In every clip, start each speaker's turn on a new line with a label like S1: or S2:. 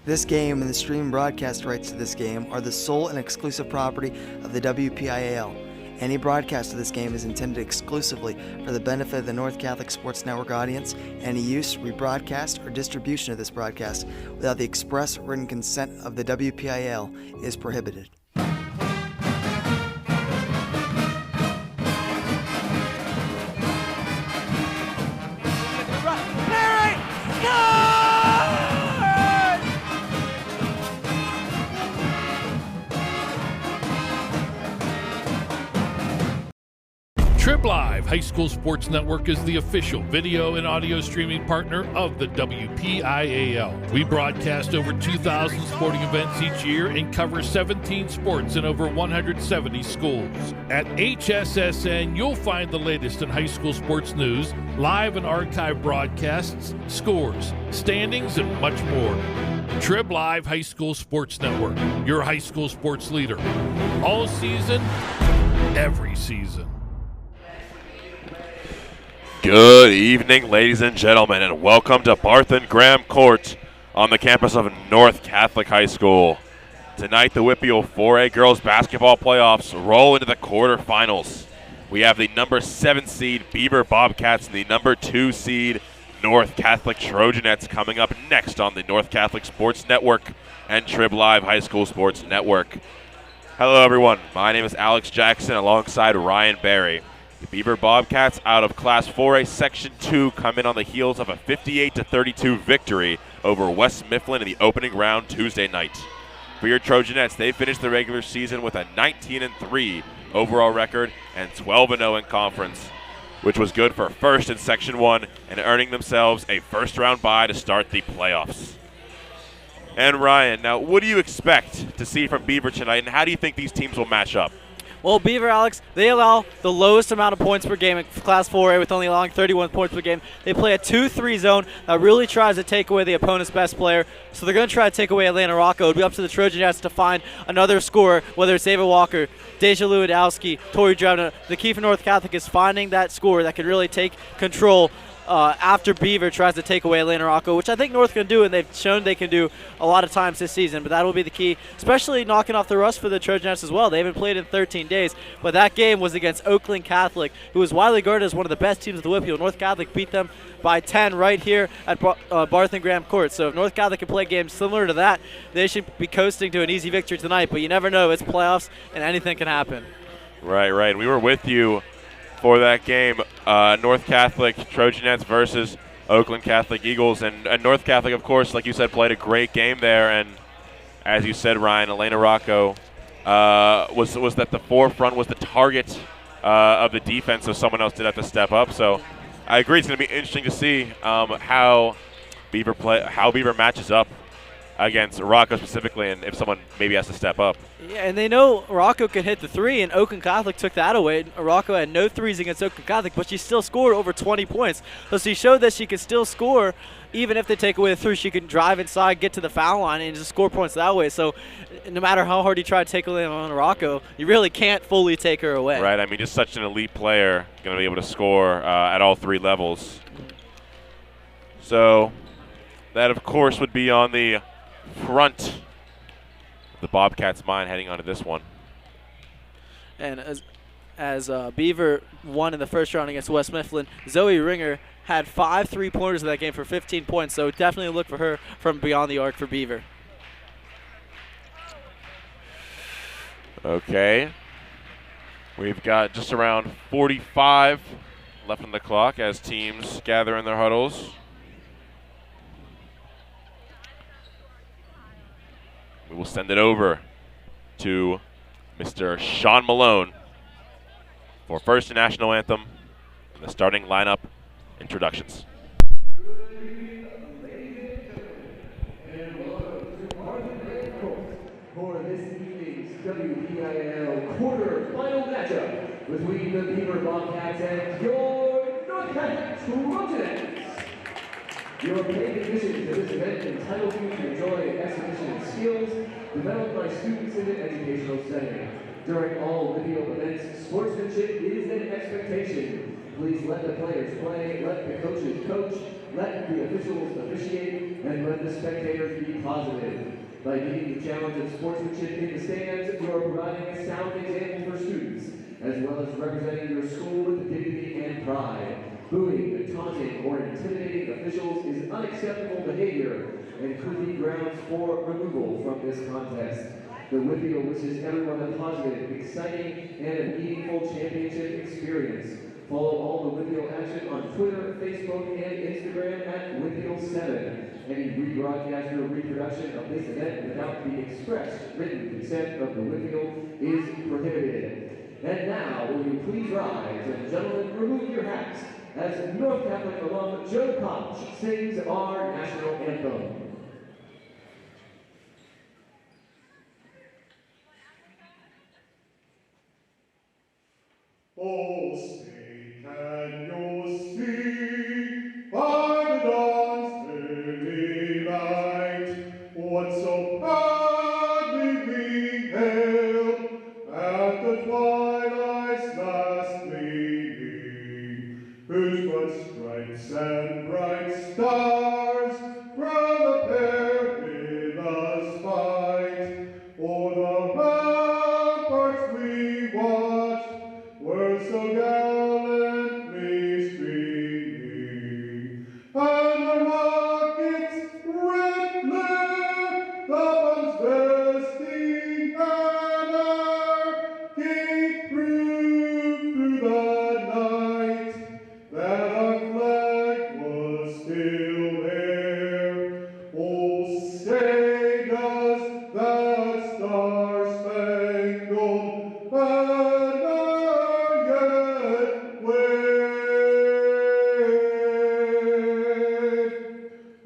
S1: This game and the stream broadcast rights to this game are the sole and exclusive property of the WPIAL. Any broadcast of this game is intended exclusively for the benefit of the North Catholic Sports Network audience. Any use, rebroadcast, or distribution of this broadcast without the express written consent of the WPIAL is prohibited.
S2: Trib Live High School Sports Network is the official video and audio streaming partner of the WPIAL. We broadcast over 2,000 sporting events each year and cover 17 sports in over 170 schools. At HSSN, you'll find the latest in high school sports news, live and archive broadcasts, scores, standings, and much more. Trib Live High School Sports Network, your high school sports leader. All season, every season.
S3: Good evening, ladies and gentlemen, and welcome to Barth and Graham Court on the campus of North Catholic High School. Tonight, the WPIAL 4A girls basketball playoffs roll into the quarterfinals. We have the number 7 seed Beaver Bobcats and the number 2 seed North Catholic Trojanettes coming up next on the North Catholic Sports Network and Trib Live High School Sports Network. Hello, everyone. My name is Alex Jackson alongside Ryan Berry. The Beaver Bobcats out of Class 4A Section 2 come in on the heels of a 58-32 victory over West Mifflin in the opening round Tuesday night. For your Trojanettes, they finished the regular season with a 19-3 overall record and 12-0 in conference, which was good for first in Section 1 and earning themselves a first-round bye to start the playoffs. And Ryan, now what do you expect to see from Beaver tonight, and how do you think these teams will match up?
S4: Well, Beaver, Alex, they allow the lowest amount of points per game in Class 4A with only allowing 31 points per game. They play a 2-3 zone that really tries to take away the opponent's best player. So they're going to try to take away Atlanta Rocco. It'll be up to the Trojanettes to find another scorer, whether it's Ava Walker, Deja Lewandowski, Tori Drevna. The key for North Catholic is finding that scorer that can really take control after Beaver tries to take away Atlanta Rocco, which I think North can do, and they've shown they can do a lot of times this season. But that will be the key, especially knocking off the rust for the Trojanettes as well. They haven't played in 13 days, but that game was against Oakland Catholic, who is widely regarded as one of the best teams of the WPIAL. North Catholic beat them by 10 right here at Barth and Graham Court. So if North Catholic can play games similar to that, they should be coasting to an easy victory tonight. But you never know. It's playoffs, and anything can happen.
S3: Right. We were with you for that game, North Catholic Trojanettes versus Oakland Catholic Eagles. And North Catholic, of course, like you said, played a great game there. And as you said, Ryan, Atlanta Rocco was at the forefront, was the target of the defense, so someone else did have to step up. So I agree, it's going to be interesting to see how Beaver matches up against Rocco specifically, and if someone maybe has to step up.
S4: Yeah, and they know Rocco can hit the three, and Oakland Catholic took that away. Rocco had no threes against Oakland Catholic, but she still scored over 20 points. So she showed that she could still score, even if they take away the three. She can drive inside, get to the foul line, and just score points that way. So no matter how hard you try to take away on Rocco, you really can't fully take her away.
S3: Right, I mean, just such an elite player, going to be able to score at all three levels. So that, of course, would be on the front of the Bobcats' mind heading onto this one.
S4: And as Beaver won in the first round against West Mifflin, Zoe Ringer had 5 3-pointers in that game for 15 points, so definitely look for her from beyond the arc for Beaver.
S3: Okay. We've got just around 45 left on the clock as teams gather in their huddles. We will send it over to Mr. Sean Malone for first national anthem and the starting lineup introductions.
S5: For this evening's WPIAL quarterfinal matchup between the Beaver Bobcats and your North Catholic Trojanettes. Your paid admission to this event entitles you to enjoy exhibition and skills developed by students in an educational setting. During all WPIAL events, sportsmanship is an expectation. Please let the players play, let the coaches coach, let the officials officiate, and let the spectators be positive. By meeting the challenge of sportsmanship in the stands, you are providing a sound example for students, as well as representing your school with dignity and pride. Booing, taunting, or intimidating officials is unacceptable behavior and could be grounds for removal from this contest. The WPIAL wishes everyone a positive, exciting, and meaningful championship experience. Follow all the WPIAL action on Twitter, Facebook, and Instagram at WPIAL7. Any rebroadcast or reproduction of this event without the express written consent of the WPIAL is prohibited. And now, will you please rise, and gentlemen, remove your hats as North Catholic alum Joe Koch sings our national anthem.
S6: Oh, say, can you see by the dawn's early light what so proudly we hailed at the twilight's last gleaming, whose broad stripes and bright stars from the perilous fight o'er the ramparts we watched were so gallantly streaming, and the rocket's red glare, the bomb's bursting banner, gave proof through the night that our flag was still there. Oh, say does that star-spangled banner yet wave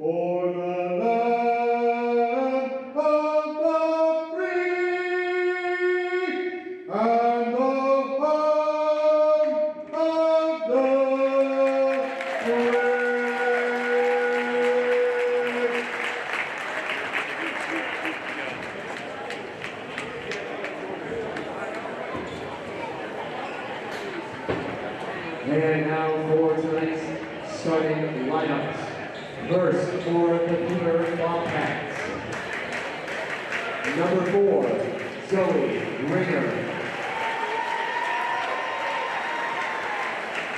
S6: o'er the land of the free and the home of the brave?
S5: And now for tonight's starting lineups. First for the Beaver Bobcats. Number 4, Zoe Ringer.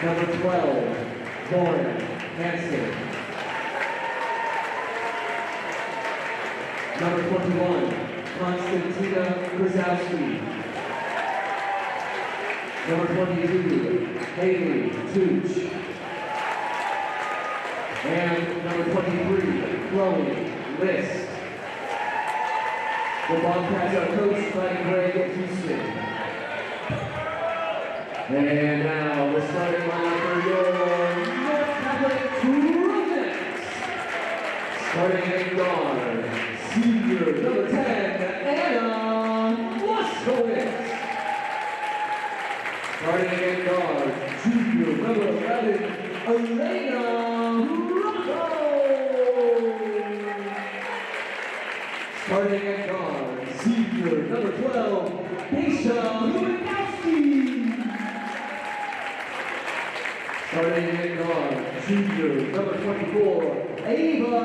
S5: Number 12, Lauren Hansen. Number 21, Konstantina Krasowski. Number 22, Haley Tooch. And number 23, Chloe List. The Bobcats are coached by Greg Houston. And now the starting lineup for your North Catholic Trojanettes. Starting at guard, senior number 10, Anna Waskowitz. Starting at guard, junior number 11, Elena Rocco. Starting at guard, senior number 12, Keisha Lewandowski. Starting at guard, junior number 24, Ava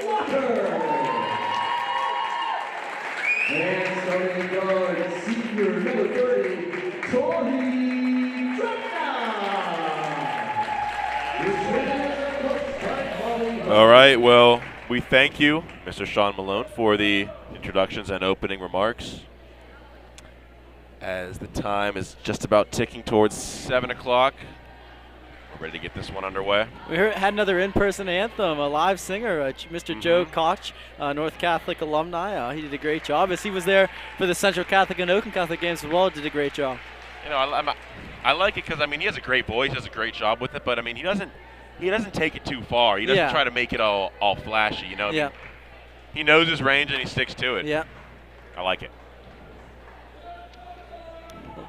S5: Walker. And starting at guard, senior number 30, Tori
S3: All right, well, we thank you, Mr. Sean Malone, for the introductions and opening remarks. As the time is just about ticking towards 7 o'clock, we're ready to get this one underway.
S4: We had another in-person anthem, a live singer, Mr. Joe Koch, North Catholic alumni. He did a great job. As he was there for the Central Catholic and Oakland Catholic games as well, did a great job.
S3: You know, I like it because, I mean, he has a great voice, does a great job with it, but, I mean, he doesn't take it too far. He doesn't try to make it all flashy, you know?
S4: Yeah.
S3: He knows his range and he sticks to it.
S4: Yeah.
S3: I like it.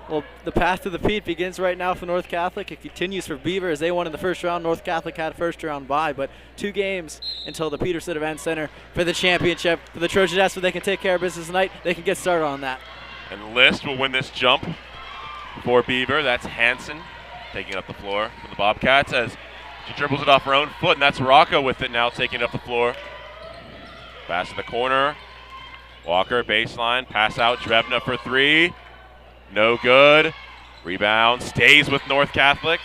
S4: Well, the path to the Pete begins right now for North Catholic. It continues for Beaver as they won in the first round. North Catholic had a first round bye, but 2 games until the Peterson Event Center for the championship. For the Trojanettes, so they can take care of business tonight. They can get started on that.
S3: And List will win this jump for Beaver. That's Hansen taking up the floor for the Bobcats as she dribbles it off her own foot, and that's Rocco with it now taking up the floor Pass to the corner. Walker, baseline, pass out. Drevna for three. No good. Rebound stays with North Catholic.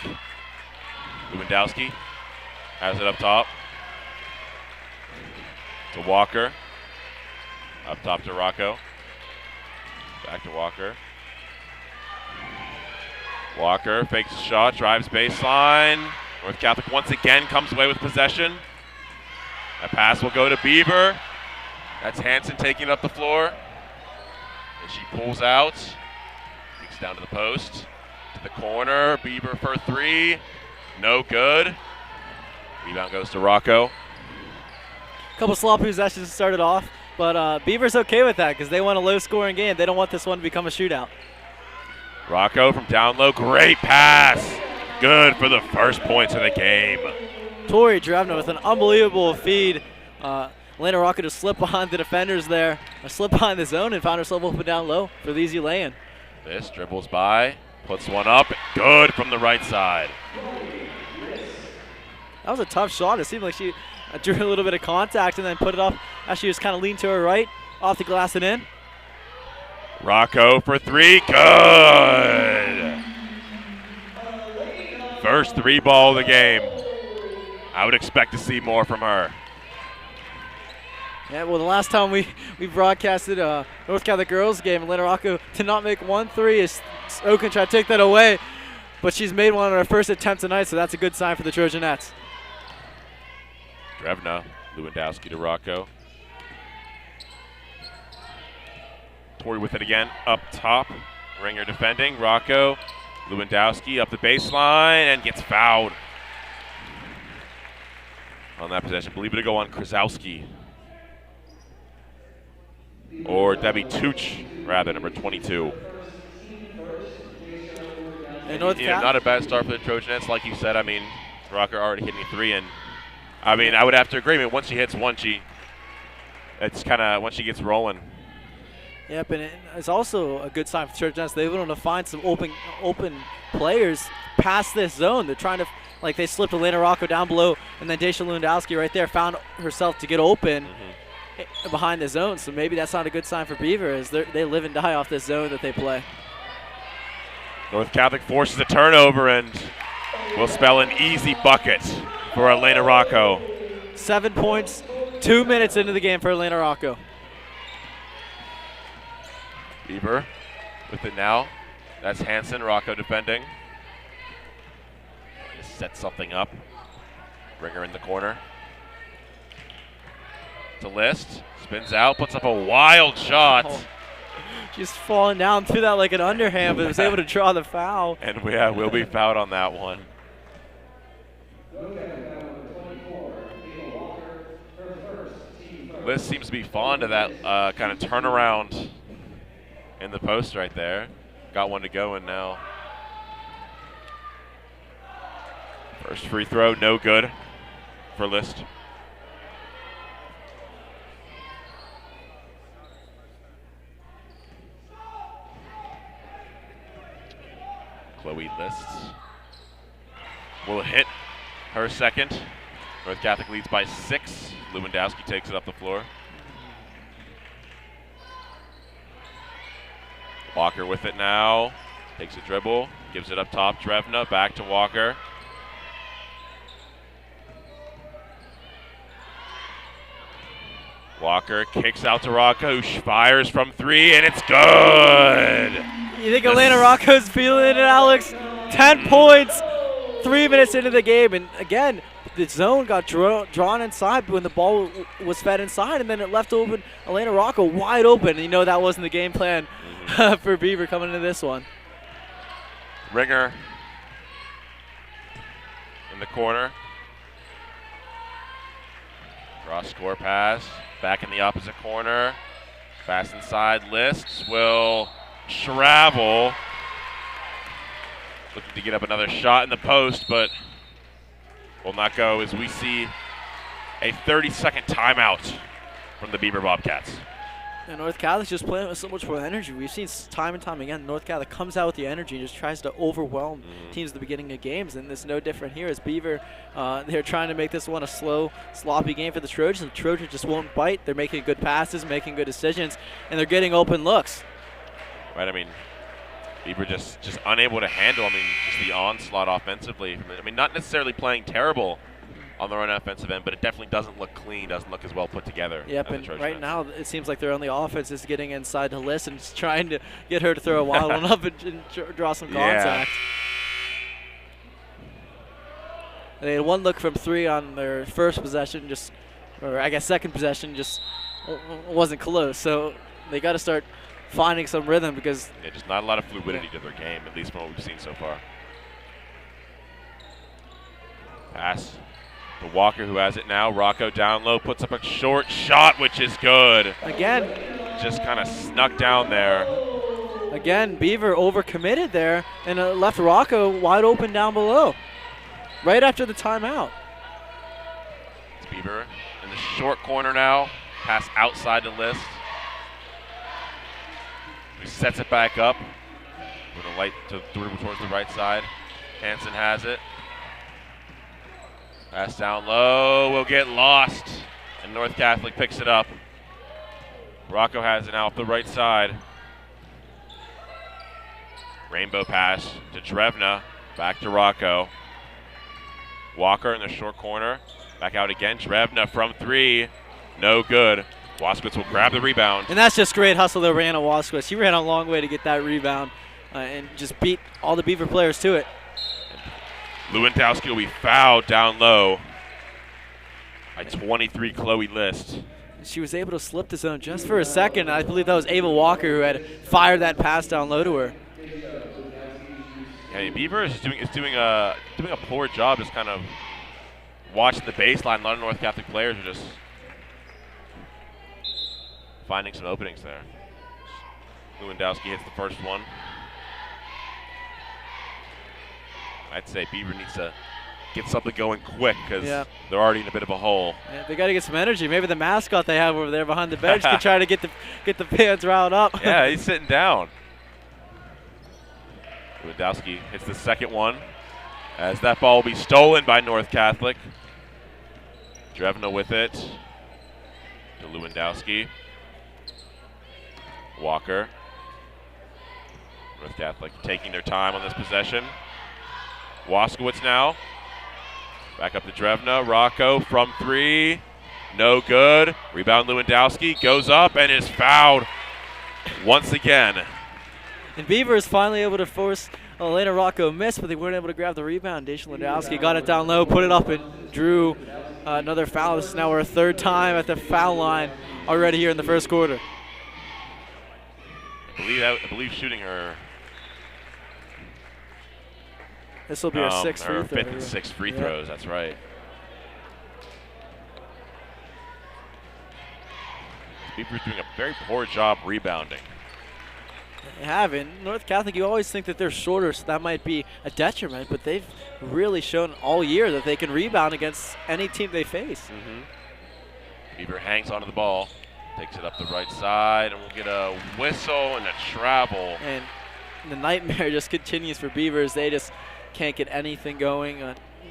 S3: Lewandowski has it up top. To Walker. Up top to Rocco. Back to Walker. Walker fakes a shot, drives baseline. North Catholic once again comes away with possession. That pass will go to Beaver. That's Hanson taking it up the floor. And she pulls out. Kicks down to the post. To the corner. Beaver for three. No good. Rebound goes to Rocco.
S4: A couple sloppy possessions started off, but Beaver's okay with that because they want a low-scoring game. They don't want this one to become a shootout.
S3: Rocco from down low. Great pass. Good for the first points of the game.
S4: Tori Drevna with an unbelievable feed. Elena Rocco just slipped behind the defenders there, slipped behind the zone and found herself open down low for the easy lay-in.
S3: This dribbles by, puts one up. Good from the right side.
S4: That was a tough shot. It seemed like she drew a little bit of contact and then put it up as she was kind of leaned to her right, off the glass and in.
S3: Rocco for three. Good. First three ball of the game. I would expect to see more from her.
S4: Yeah, well, the last time we broadcasted North Catholic girls game, Elena Rocco did not make 1-3 as Oakland tried to take that away, but she's made one on her first attempt tonight, so that's a good sign for the Trojanettes.
S3: Drevna, Lewandowski to Rocco. Tori with it again, up top. Ringer defending, Rocco. Lewandowski up the baseline and gets fouled on that possession. Believe it to go on Krasowski. Or Debbie Tooch, rather, number 22.
S4: And North
S3: Not a bad start for the Trojanettes, like you said. I mean, Rocco already hitting a three, and I mean, I would have to agree. I mean, once she hits one, it's kind of once she gets rolling.
S4: Yep, and it's also a good sign for Trojanettes. They're able to find some open players past this zone. They're trying to, like, they slipped Elena Rocco down below, and then Daisha Lewandowski right there found herself to get open behind the zone. So maybe that's not a good sign for Beaver, as they live and die off this zone that they play.
S3: North Catholic forces a turnover and will spell an easy bucket for Elena Rocco.
S4: 7 points, 2 minutes into the game for Elena Rocco.
S3: Beaver with it now. That's Hanson, Rocco defending. Trying to set something up. Bring her in the corner. To List. Spins out, puts up a wild shot.
S4: Oh. She's falling down through that like an underhand, but was able to draw the foul.
S3: And we'll be fouled on that one. List seems to be fond of that kind of turnaround in the post right there. Got one to go in now. First free throw, no good for List. Chloe List will hit her second. North Catholic leads by 6. Lewandowski takes it up the floor. Walker with it now. Takes a dribble. Gives it up top. Drevna back to Walker. Walker kicks out to Rocco, who fires from 3, and it's good.
S4: You think Elena Rocco's feeling it, Alex? 10 points, 3 minutes into the game, and again, the zone got drawn inside when the ball was fed inside, and then it left open Elena Rocco wide open. And you know that wasn't the game plan for Beaver coming into this one.
S3: Ringer in the corner. Cross score pass. Back in the opposite corner. Fast inside. Lists will travel. Looking to get up another shot in the post, but will not go as we see a 30-second timeout from the Beaver Bobcats.
S4: And North Catholic's just playing with so much more energy. We've seen time and time again, North Catholic comes out with the energy and just tries to overwhelm teams at the beginning of games. And it's no different here as Beaver, they're trying to make this one a slow, sloppy game for the Trojans. The Trojans just won't bite. They're making good passes, making good decisions, and they're getting open looks.
S3: Right, I mean, Beaver just unable to handle, just the onslaught offensively. Not necessarily playing terrible on their own offensive end, but it definitely doesn't look clean, doesn't look as well put together.
S4: Yep, and right now it seems like their only offense is getting inside to Liz and trying to get her to throw a wild one up and draw some contact. They had one look from 3 on their first possession, or I guess second possession, just wasn't close. So they got to start finding some rhythm because
S3: just not a lot of fluidity to their game, at least from what we've seen so far. Pass to Walker, who has it now. Rocco down low, puts up a short shot, which is good.
S4: Again.
S3: Just kind of snuck down there.
S4: Again, Beaver overcommitted there and left Rocco wide open down below. Right after the timeout.
S3: It's Beaver in the short corner now. Pass outside the list. He sets it back up with a light to dribble towards the right side. Hansen has it. Pass down low, will get lost, and North Catholic picks it up. Rocco has it now off the right side. Rainbow pass to Drevna, back to Rocco. Walker in the short corner, back out again. Drevna from 3, no good. Waskowitz will grab the rebound.
S4: And that's just great hustle that ran on Waskowitz. He ran a long way to get that rebound and just beat all the Beaver players to it.
S3: Lewandowski will be fouled down low by 23, Chloe List.
S4: She was able to slip the zone just for a second. I believe that was Ava Walker who had fired that pass down low to her.
S3: Yeah, Beaver is doing a poor job just kind of watching the baseline. A lot of North Catholic players are just finding some openings there. Lewandowski hits the first one. I'd say Beaver needs to get something going quick because they're already in a bit of a hole.
S4: Yeah, they got to get some energy. Maybe the mascot they have over there behind the bench can try to get the fans riled up.
S3: Yeah, he's sitting down. Lewandowski hits the second one as that ball will be stolen by North Catholic. Drevna with it to Lewandowski. Walker. North Catholic taking their time on this possession. Waskowitz now. Back up to Drevna. Rocco from 3. No good. Rebound Lewandowski. Goes up and is fouled once again.
S4: And Beaver is finally able to force Elena Rocco miss, but they weren't able to grab the rebound. Daisha Lewandowski got it down low, put it up, and drew another foul. This is now our 3rd time at the foul line already here in the first quarter.
S3: I believe shooting her.
S4: This will be our 6th free throw.
S3: 5th and 6th free throws, that's right. Beaver's doing a very poor job rebounding.
S4: They have. In North Catholic, you always think that they're shorter, so that might be a detriment, but they've really shown all year that they can rebound against any team they face.
S3: Beaver hangs onto the ball, takes it up the right side, and we'll get a whistle and a travel.
S4: And the nightmare just continues for Beavers. They just can't get anything going.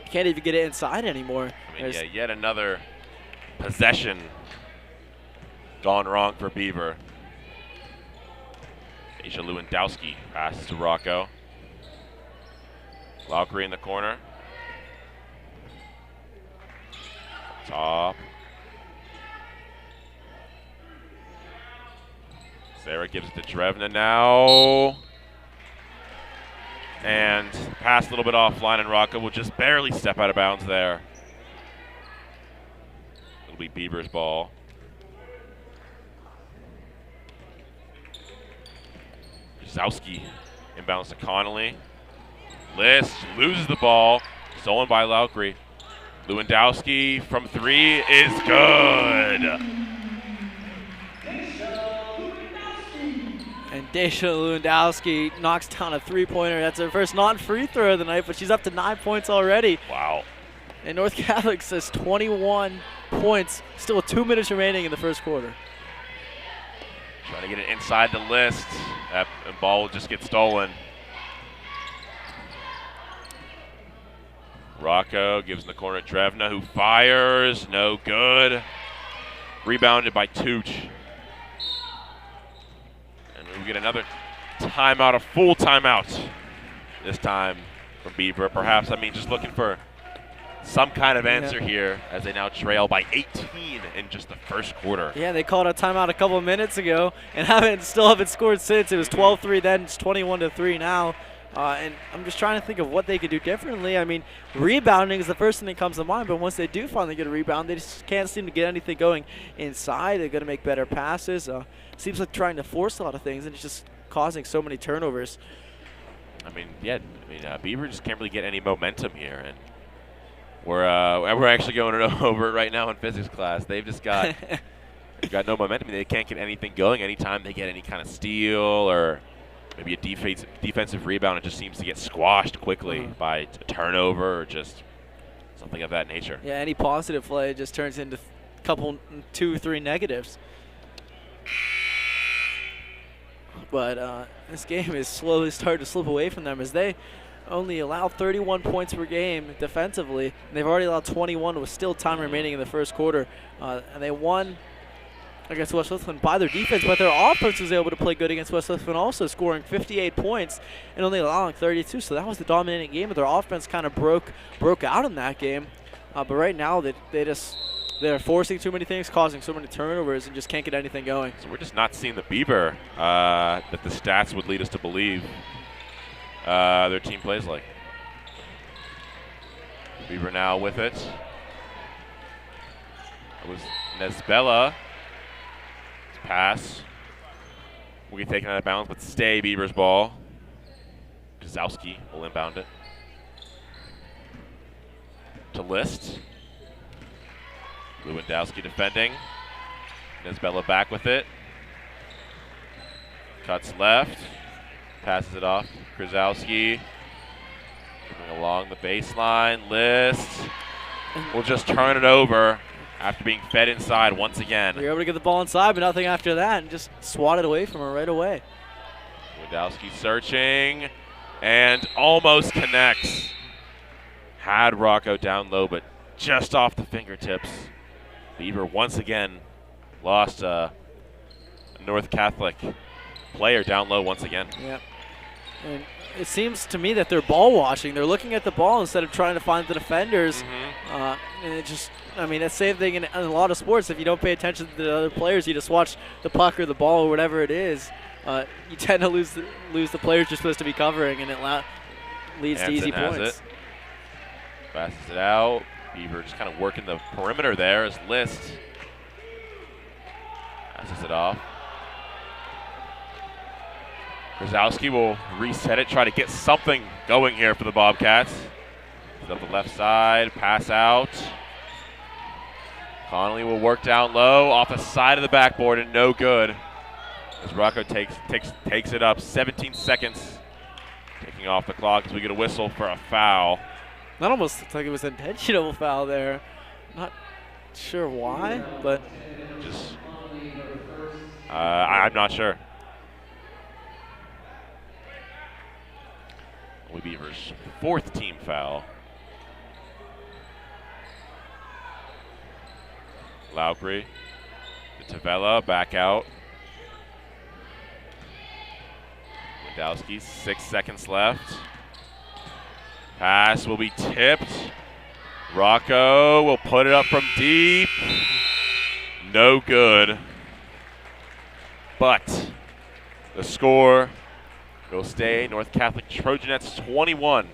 S4: Can't even get it inside anymore.
S3: Yet another possession gone wrong for Beaver. Asia Lewandowski passes to Rocco. Lowry in the corner. Top. Sarah gives it to Drevna now. And pass a little bit offline, and Rocco will just barely step out of bounds there. It'll be Beaver's ball. Zowski inbounds to Connolly. List loses the ball, stolen by Lowry. Lewandowski from 3 is good.
S4: And Daisha Lewandowski knocks down a 3-pointer. That's her first non-free throw of the night, but she's up to 9 points already.
S3: Wow.
S4: And North Catholic says 21 points, still with 2 minutes remaining in the first quarter.
S3: Trying to get it inside the list. That ball will just get stolen. Rocco gives in the corner to Drevna, who fires. No good. Rebounded by Tooch. And we get another timeout, a full timeout. This time from Beaver. Perhaps, just looking for some kind of answer here as they now trail by 18 in just the first quarter.
S4: Yeah, they called a timeout a couple of minutes ago and still haven't scored since. It was 12-3 then, it's 21-3 now. And I'm just trying to think of what they could do differently. Rebounding is the first thing that comes to mind, but once they do finally get a rebound, they just can't seem to get anything going inside. They're going to make better passes. Seems like trying to force a lot of things, and it's just causing so many turnovers.
S3: Beaver just can't really get any momentum here, and we're actually going over it right now in physics class. They've just got no momentum. They can't get anything going. Anytime they get any kind of steal or maybe a defensive rebound, it just seems to get squashed quickly by a turnover or just something of that nature.
S4: Yeah, any positive play just turns into a couple, 2-3 negatives. But this game is slowly starting to slip away from them as they only allow 31 points per game defensively. And they've already allowed 21 with still time remaining in the first quarter. And they won against West Lithland by their defense, but their offense was able to play good against West Lithland, also scoring 58 points and only allowing 32. So that was the dominating game, but their offense kind of broke out in that game. But right now they're forcing too many things, causing so many turnovers, and just can't get anything going.
S3: So we're just not seeing the Beaver that the stats would lead us to believe their team plays like. Beaver now with it. It was Nesbella. Pass. Will get taken out of bounds, but stay Beaver's ball. Kozowski will inbound it. To List. Lewandowski defending. Nesbella back with it. Cuts left. Passes it off. Kozowski. Moving along the baseline. List. Will just turn it over after being fed inside once again.
S4: You're able to get the ball inside, but nothing after that, and just swat it away from her right away.
S3: Lewandowski searching and almost connects. Had Rocco down low, but just off the fingertips. Beaver once again lost a North Catholic player down low once again.
S4: Yeah. And it seems to me that they're ball watching. They're looking at the ball instead of trying to find the defenders. And it just, that's the same thing in a lot of sports. If you don't pay attention to the other players, you just watch the puck or the ball or whatever it is, you tend to lose the players you're supposed to be covering, and it leads to easy points.
S3: Passes it out. Beaver just kind of working the perimeter there as List passes it off. Kozowski will reset it, try to get something going here for the Bobcats. He's up the left side, pass out. Connolly will work down low, off the side of the backboard, and no good. As Rocco takes it up, 17 seconds. Taking off the clock as we get a whistle for a foul.
S4: That almost looks like it was an intentional foul there. Not sure why, but
S3: just I'm not sure. Beaver's fourth team foul. Lowry to Tavella, back out. Lewandowski, 6 seconds left. Pass will be tipped. Rocco will put it up from deep. No good. But the score will stay North Catholic Trojanettes 21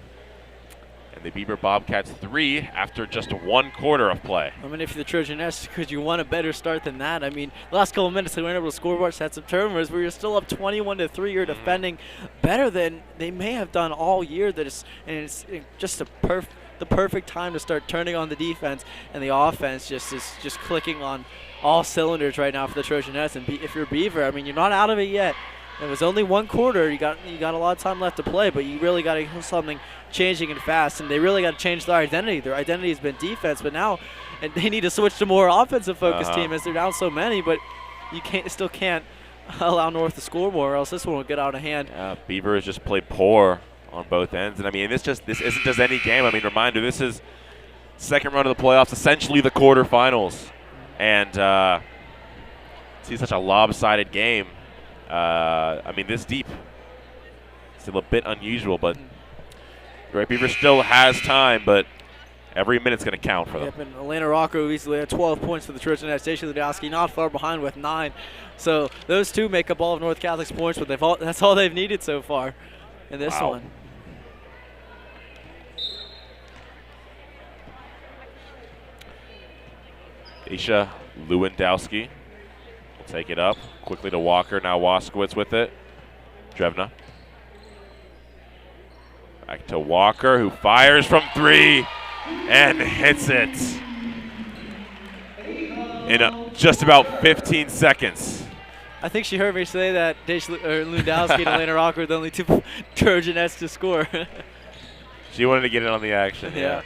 S3: and the Beaver Bobcats 3 after just 1 quarter of play.
S4: If you're the Trojanettes, could you want a better start than that? The last couple of minutes they weren't able to score much, had some turnovers, but you're still up 21-3. You're defending better than they may have done all year. It's just the perfect time to start turning on the defense, and the offense is just clicking on all cylinders right now for the Trojanettes. And if you're Beaver, you're not out of it yet. It was only 1 quarter. You got a lot of time left to play, but you really got to get something changing and fast, and they really got to change their identity. Their identity has been defense, but now they need to switch to more offensive focused team as they're down so many. But you still can't allow North to score more, or else this one will get out of hand.
S3: Beaver has just played poor on both ends. And, I mean, this isn't just any game. I mean, reminder, this is second round of the playoffs, essentially the quarterfinals. And see such a lopsided game. I mean, this deep. It's a little bit unusual, but Great Beaver still has time, but every minute's going to count for them.
S4: Yep, and Atlanta Rocco easily had 12 points for the Trojanettes. Station Ludowski not far behind with 9. So those two make up all of North Catholic's points, but that's all they've needed so far in this one.
S3: Isha Lewandowski will take it up quickly to Walker. Now Waskowitz with it. Drevna. Back to Walker, who fires from 3 and hits it in just about 15 seconds.
S4: I think she heard me say that Lewandowski and Atlanta Rocco were the only 2 Trojanettes to score.
S3: She wanted to get in on the action. Yeah.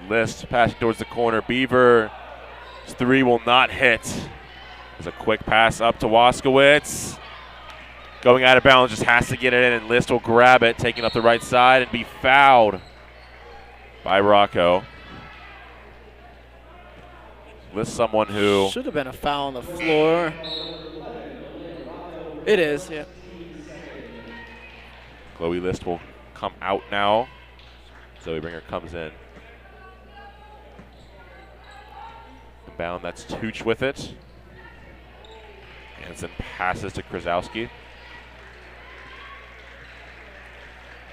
S3: List passing towards the corner. Beaver's 3 will not hit. There's a quick pass up to Waskowitz. Going out of bounds, just has to get it in, and List will grab it, taking up the right side, and be fouled by Rocco. List someone who
S4: should have been a foul on the floor. It is, yeah.
S3: Chloe List will come out now. Zoe Bringer comes in. Inbound, that's Tooch with it. Hansen passes to Krasowski.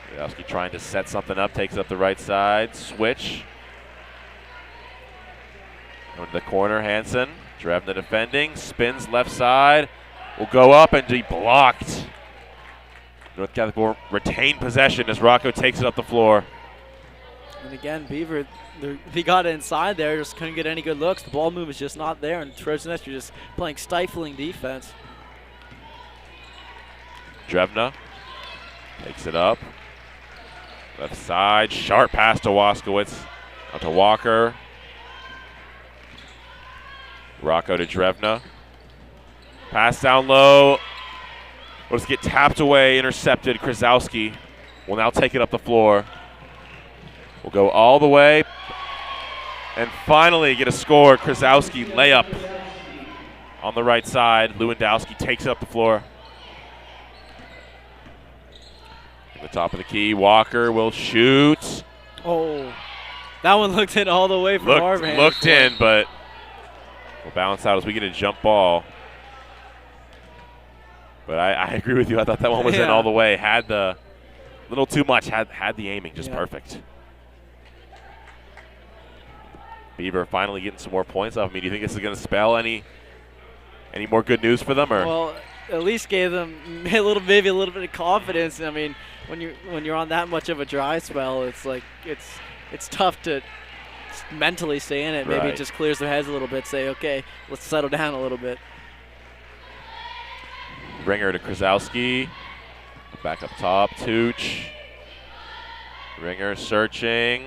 S3: Krasowski trying to set something up, takes up the right side, switch. Going to the corner, Hansen. Drevna defending, spins left side, will go up and be blocked. North Catholic will retain possession as Rocco takes it up the floor.
S4: And again, Beaver, he got inside there, just couldn't get any good looks. The ball move is just not there, and Trojanettes are just playing stifling defense.
S3: Drevna takes it up. Left side, sharp pass to Waskowitz. Out to Walker. Rocco to Drevna. Pass down low. Will just get tapped away, intercepted. Krasowski will now take it up the floor. Will go all the way. And finally get a score. Krasowski layup on the right side. Lewandowski takes it up the floor. The top of the key, Walker will shoot.
S4: Oh, that one looked in all the way from our vantage.
S3: Looked in, but will bounce out as we get a jump ball. But I agree with you. I thought that one was in all the way. Had the little too much. Had the aiming just perfect. Beaver finally getting some more points off me. Do you think this is going to spell any more good news for them, or?
S4: Well, at least gave them maybe a little bit of confidence. I mean, when you're on that much of a dry spell, it's like it's tough to mentally stay in it. Maybe it just clears their heads a little bit. Say, okay, let's settle down a little bit.
S3: Ringer to Krasowski. Back up top, Tooch. Ringer searching.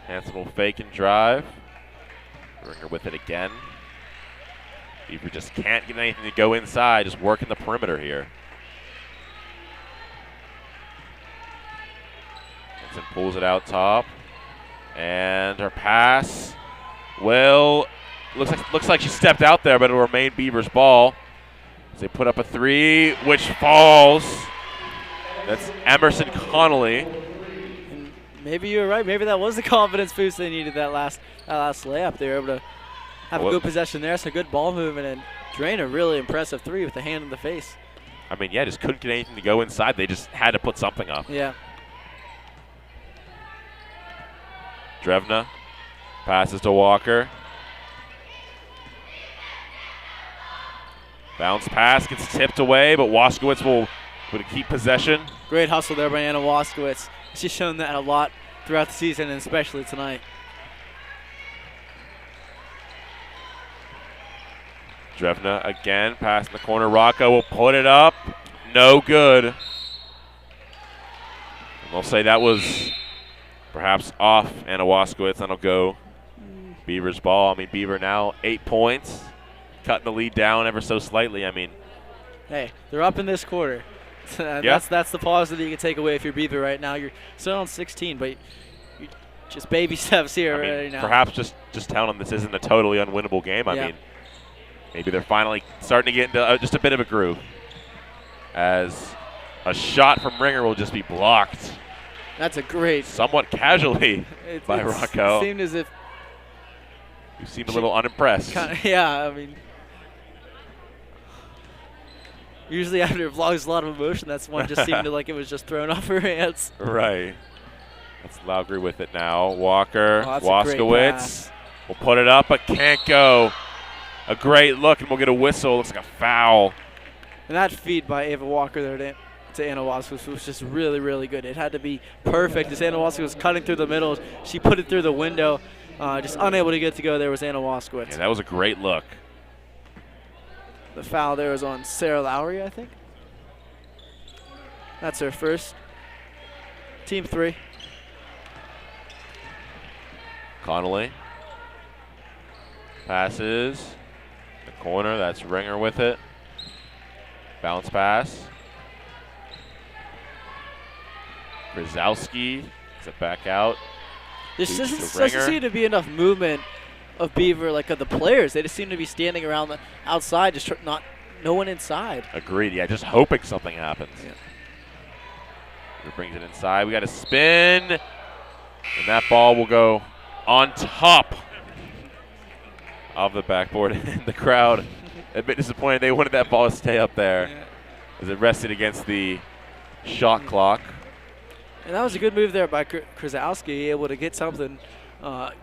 S3: Hansen will fake and drive. Ringer with it again. Beaver just can't get anything to go inside, just working the perimeter here. Hansen pulls it out top. And her pass looks like she stepped out there, but it'll remain Beaver's ball. As they put up a 3, which falls. That's Emerson Connolly.
S4: And maybe you were right. Maybe that was the confidence boost they needed that last layup. They were able to have a good possession there, so good ball movement, and drain a really impressive 3 with the hand in the face.
S3: I mean, yeah, just couldn't get anything to go inside. They just had to put something up.
S4: Yeah.
S3: Drevna passes to Walker. Bounce pass gets tipped away, but Waskowitz will keep possession.
S4: Great hustle there by Anna Waskowitz. She's shown that a lot throughout the season, and especially tonight.
S3: Drevna again, pass in the corner. Rocco will put it up. No good. And we'll say that was perhaps off Anna Waskowitz. That'll go Beaver's ball. I mean, Beaver now 8 points. cutting the lead down ever so slightly. I mean,
S4: Hey, they're up in this quarter. That's the positive you can take away if you're Beaver right now. You're still on 16, but you just baby steps here right now.
S3: Perhaps just telling them this isn't a totally unwinnable game. I mean, maybe they're finally starting to get into just a bit of a groove. As a shot from Ringer will just be blocked.
S4: That's a great.
S3: Somewhat casually by Rocco.
S4: It seemed as if.
S3: You seemed a little unimpressed.
S4: Yeah, I mean. Usually after a vlog, there's a lot of emotion. That's one just seemed like it was just thrown off her hands.
S3: Right. That's Laugry with it now. Walker,
S4: Waskowitz
S3: will put it up, but can't go. A great look, and we'll get a whistle. Looks like a foul.
S4: And that feed by Ava Walker there to Anna Waskowitz was just really, really good. It had to be perfect. As Anna Waskowitz was cutting through the middle, she put it through the window. Just unable to get to go there was Anna Waskowitz.
S3: Yeah, that was a great look.
S4: The foul there was on Sarah Lowry, I think. That's her first. Team 3.
S3: Connolly passes. The corner, that's Ringer with it. Bounce pass. Brzezowski gets it back out.
S4: There doesn't seem to be enough movement of Beaver, like of the players. They just seem to be standing around the outside, just no one inside.
S3: Agreed. Yeah, just hoping something happens.
S4: Yeah.
S3: He brings it inside. We got a spin, and that ball will go on top of the backboard. And the crowd a bit disappointed. They wanted that ball to stay up there as it rested against the shot clock.
S4: And that was a good move there by Krasowski, able to get something, at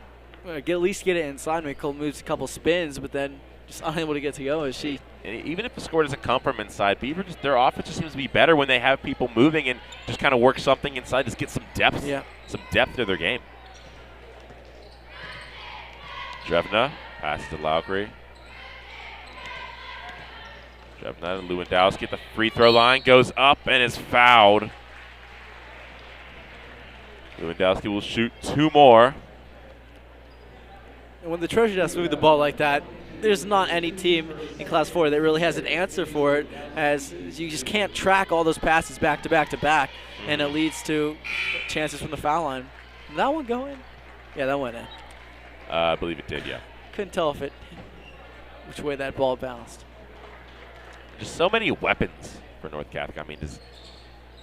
S4: least get it inside. Nicole moves a couple spins, but then just unable to get to go. As she,
S3: and even if the score doesn't come from inside, Beaver their offense just seems to be better when they have people moving and just kind of work something inside, just get some depth, to their game. Drevna passes to Laugry. Drevna and Lewandowski at the free throw line, goes up and is fouled. Lewandowski will shoot 2 more.
S4: And when the Trojanettes move the ball like that, there's not any team in Class 4 that really has an answer for it, as you just can't track all those passes back to back to back, and it leads to chances from the foul line. Did that one go in? Yeah, that went in.
S3: I believe it did, yeah.
S4: Couldn't tell which way that ball bounced.
S3: Just so many weapons for North Catholic. I mean,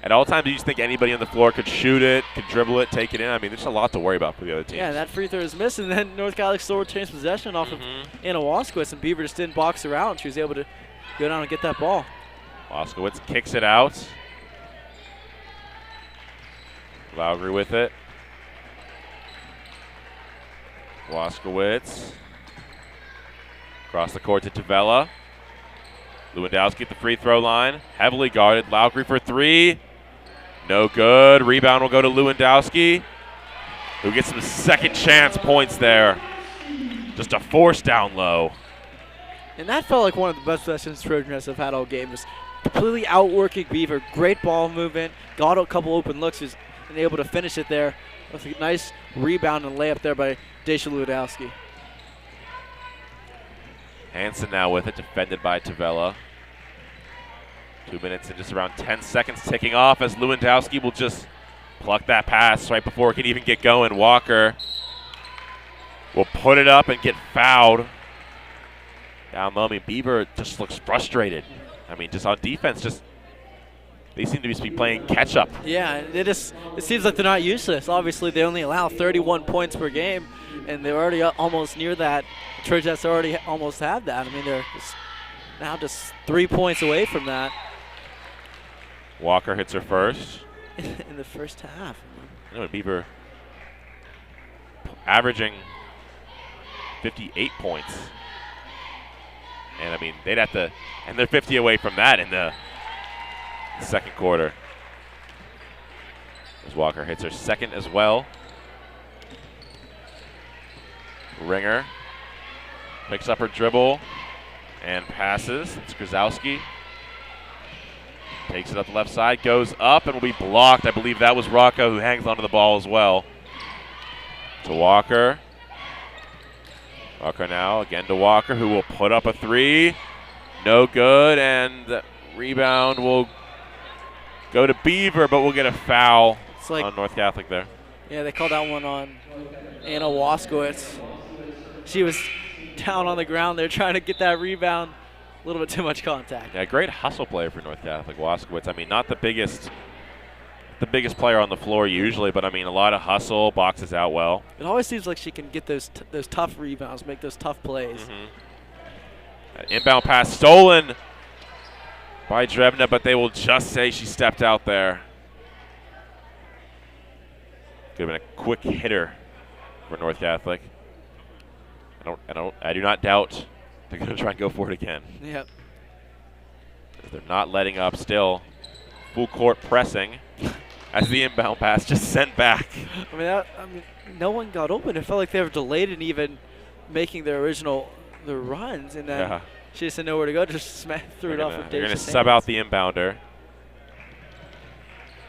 S3: at all times, you just think anybody on the floor could shoot it, could dribble it, take it in. I mean, there's a lot to worry about for the other teams.
S4: Yeah, that free throw is missed, and then North Catholic still retains possession off of Anna Waskowitz, and Beaver just didn't box around. She was able to go down and get that ball.
S3: Waskowitz kicks it out. Laugry with it. Waskowitz. Across the court to Tavella. Lewandowski at the free throw line. Heavily guarded. Laugry for 3. No good. Rebound will go to Lewandowski, who gets some second chance points there. Just a force down low.
S4: And that felt like one of the best possessions Trojanettes have had all game. Just completely outworking Beaver. Great ball movement. Got a couple open looks. Was able to finish it there with a nice rebound and layup there by Daisha Lewandowski.
S3: Hansen now with it, defended by Tavella. 2 minutes and just around 10 seconds ticking off as Lewandowski will just pluck that pass right before it can even get going. Walker will put it up and get fouled. Down low, I mean, Beaver just looks frustrated. I mean, just on defense, they seem to just be playing catch up.
S4: Yeah, it seems like they're not used to this. Obviously, they only allow 31 points per game, and they're already almost near that. Trojanettes already almost have that. I mean, they're now just 3 points away from that.
S3: Walker hits her first.
S4: In the first half.
S3: You know, Beaver averaging 58 points. And, I mean, they'd have to – and they're 50 away from that in the second quarter. As Walker hits her second as well. Ringer picks up her dribble and passes. It's Grzowski. Takes it up the left side, goes up, and will be blocked. I believe that was Rocco who hangs onto the ball as well. To Walker. Walker now, again to Walker, who will put up a three. No good, and the rebound will go to Beaver, but we'll get a foul on North Catholic there.
S4: Yeah, they called that one on Anna Waskowitz. She was down on the ground there trying to get that rebound. A little bit too much contact.
S3: Yeah, great hustle player for North Catholic, Waskowitz. I mean, not the biggest player on the floor usually, but I mean, a lot of hustle, boxes out well.
S4: It always seems like she can get those tough rebounds, make those tough plays.
S3: An inbound pass stolen by Drevna, but they will just say she stepped out there. Could have been a quick hitter for North Catholic. I do not doubt they're going to try and go for it again.
S4: Yep.
S3: They're not letting up still. Full court pressing as the inbound pass just sent back.
S4: I mean, no one got open. It felt like they were delayed in even making their runs, and then she just didn't know where to go. Just threw it off.
S3: They're going to sub out the inbounder.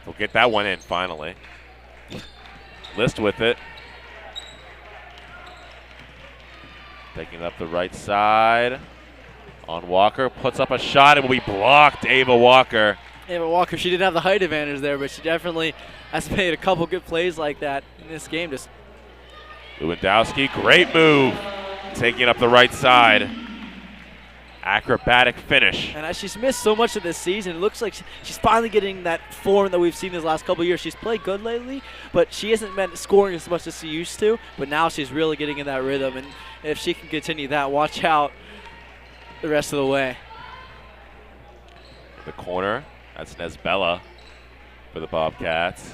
S3: We'll get that one in finally. List with it. Taking it up the right side on Walker. Puts up a shot. It will be blocked. Ava Walker.
S4: Ava Walker, she didn't have the height advantage there, but she definitely has made a couple good plays like that in this game. Just
S3: Lewandowski, great move. Taking it up the right side. Acrobatic finish.
S4: And as she's missed so much of this season, it looks like she's finally getting that form that we've seen these last couple of years. She's played good lately, but she hasn't been scoring as much as she used to. But now she's really getting in that rhythm, and if she can continue that, watch out the rest of the way.
S3: The corner, that's Nesbella for the Bobcats.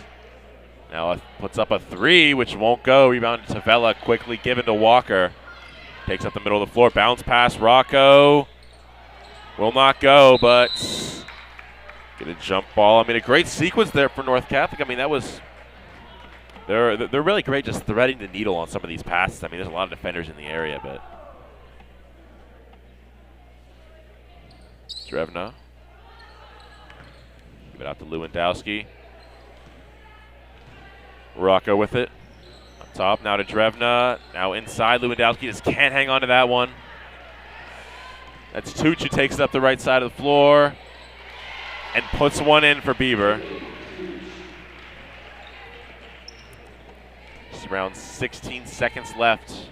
S3: Now it puts up a three, which won't go. Rebound to Tavella, quickly given to Walker. Takes up the middle of the floor, bounce pass, Rocco. Will not go, but get a jump ball. I mean, a great sequence there for North Catholic. I mean, that was they're really great just threading the needle on some of these passes. I mean, there's a lot of defenders in the area, but Drevna. Give it out to Lewandowski. Rocco with it. Up top, now to Drevna. Now inside, Lewandowski just can't hang on to that one. That's Tuch who takes it up the right side of the floor and puts one in for Beaver. Just around 16 seconds left.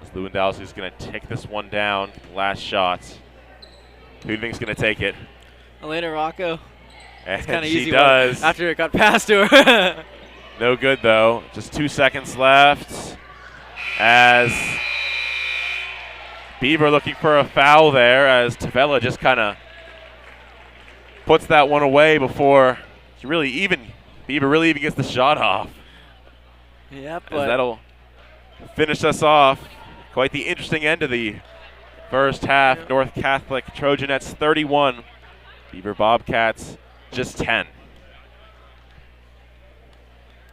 S3: As Lewandowski's going to take this one down. Last shot. Who do you think is going to take it?
S4: Elena Rocco.
S3: And
S4: kind of
S3: she
S4: easy
S3: does.
S4: After it got passed to her.
S3: No good, though. Just 2 seconds left. As Beaver looking for a foul there, as Tavella just kind of puts that one away before Beaver really even gets the shot off.
S4: Yep.
S3: As that'll finish us off. Quite the interesting end of the first half. Yep. North Catholic Trojanettes 31. Beaver Bobcats just 10.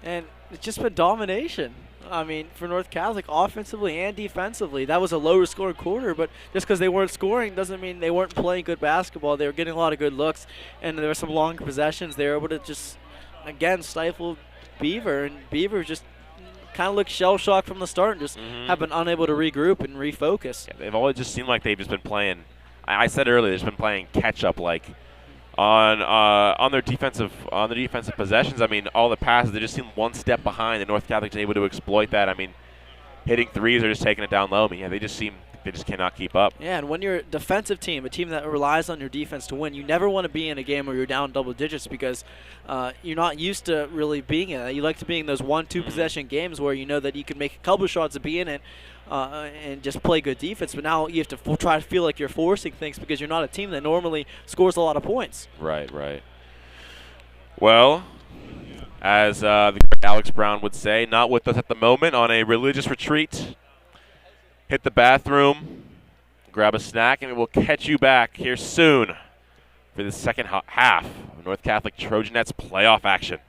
S4: And it's just been domination. I mean, for North Catholic, offensively and defensively. That was a lower scoring quarter, but just because they weren't scoring doesn't mean they weren't playing good basketball. They were getting a lot of good looks, and there were some longer possessions. They were able to just, again, stifle Beaver, and Beaver just kind of looked shell-shocked from the start and just have been unable to regroup and refocus.
S3: Yeah, they've always just seemed like they've just been playing, I said earlier, they've just been playing catch-up, like, on their defensive possessions. I mean, all the passes, they just seem one step behind, and North Catholic's able to exploit that. I mean, hitting threes or just taking it down low. I mean, yeah, they just cannot keep up.
S4: Yeah, and when you're a defensive team, a team that relies on your defense to win, you never want to be in a game where you're down double digits because you're not used to really being in it. You like to be in those 1-2 possession games where you know that you can make a couple shots to be in it and just play good defense. But now you have to try to feel like you're forcing things because you're not a team that normally scores a lot of points.
S3: Right. Well, as the great Alex Brown would say, not with us at the moment, on a religious retreat. Hit the bathroom, grab a snack, and we will catch you back here soon for the second half of North Catholic Trojanettes playoff action.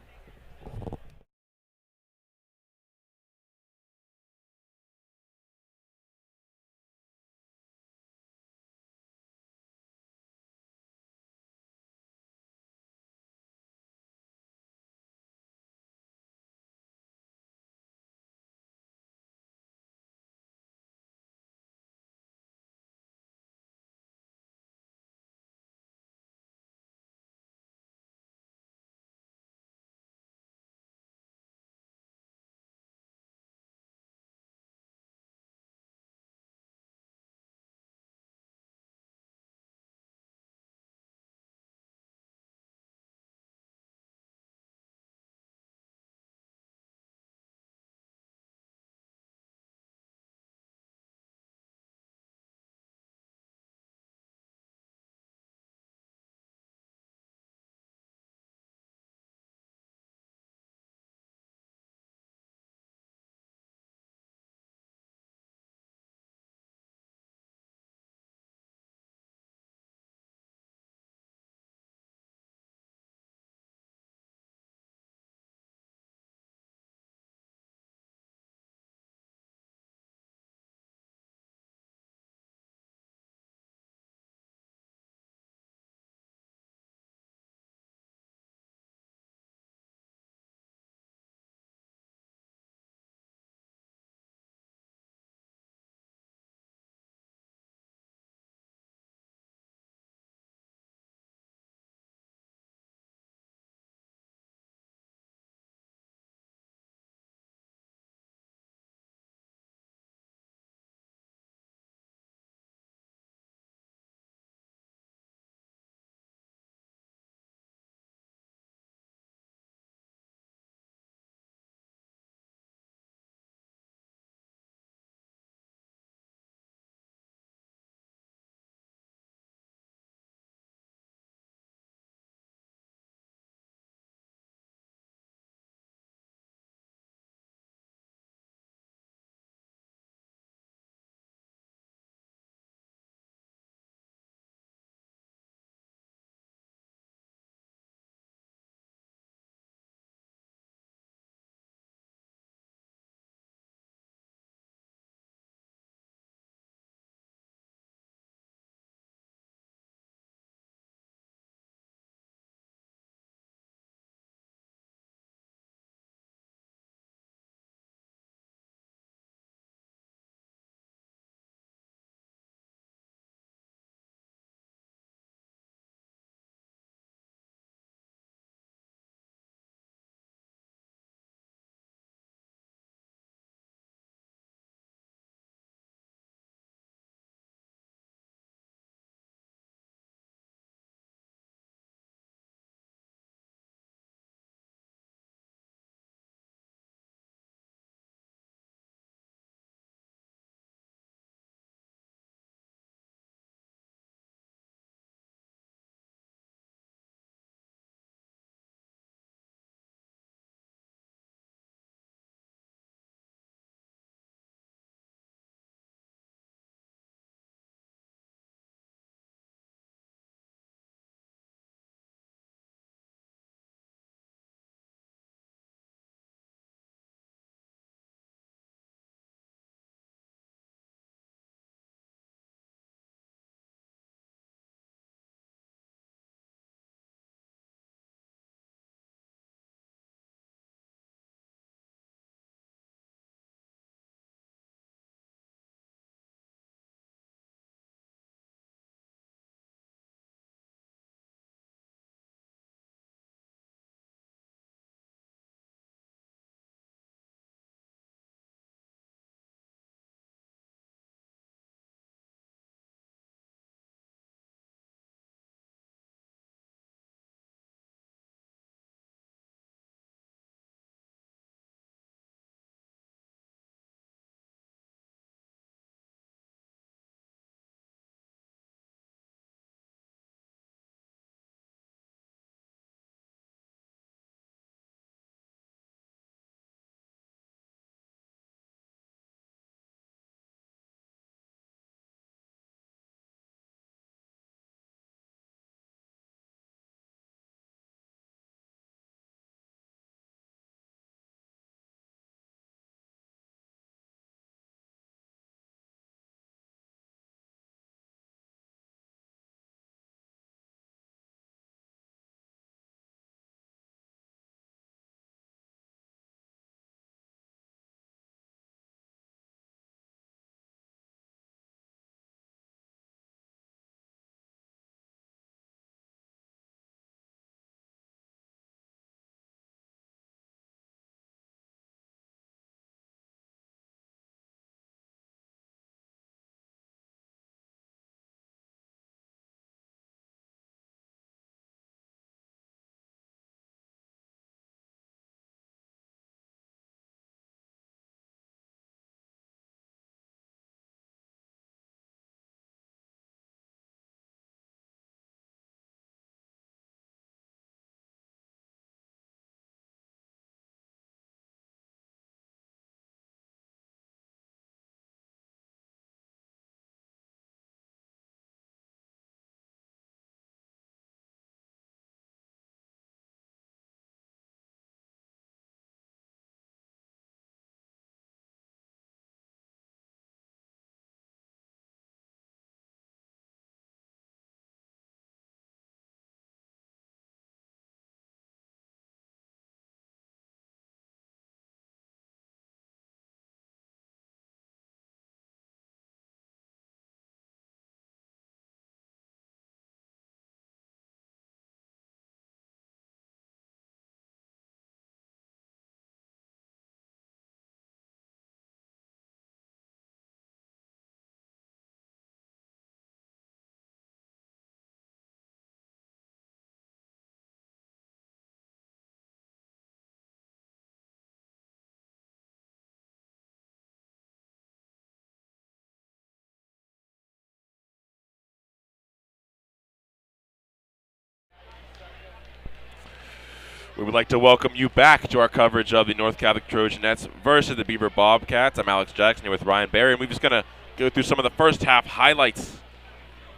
S3: We would like to welcome you back to our coverage of the North Catholic Trojanettes versus the Beaver Bobcats. I'm Alex Jackson here with Ryan Barry, and we're just going to go through some of the first half highlights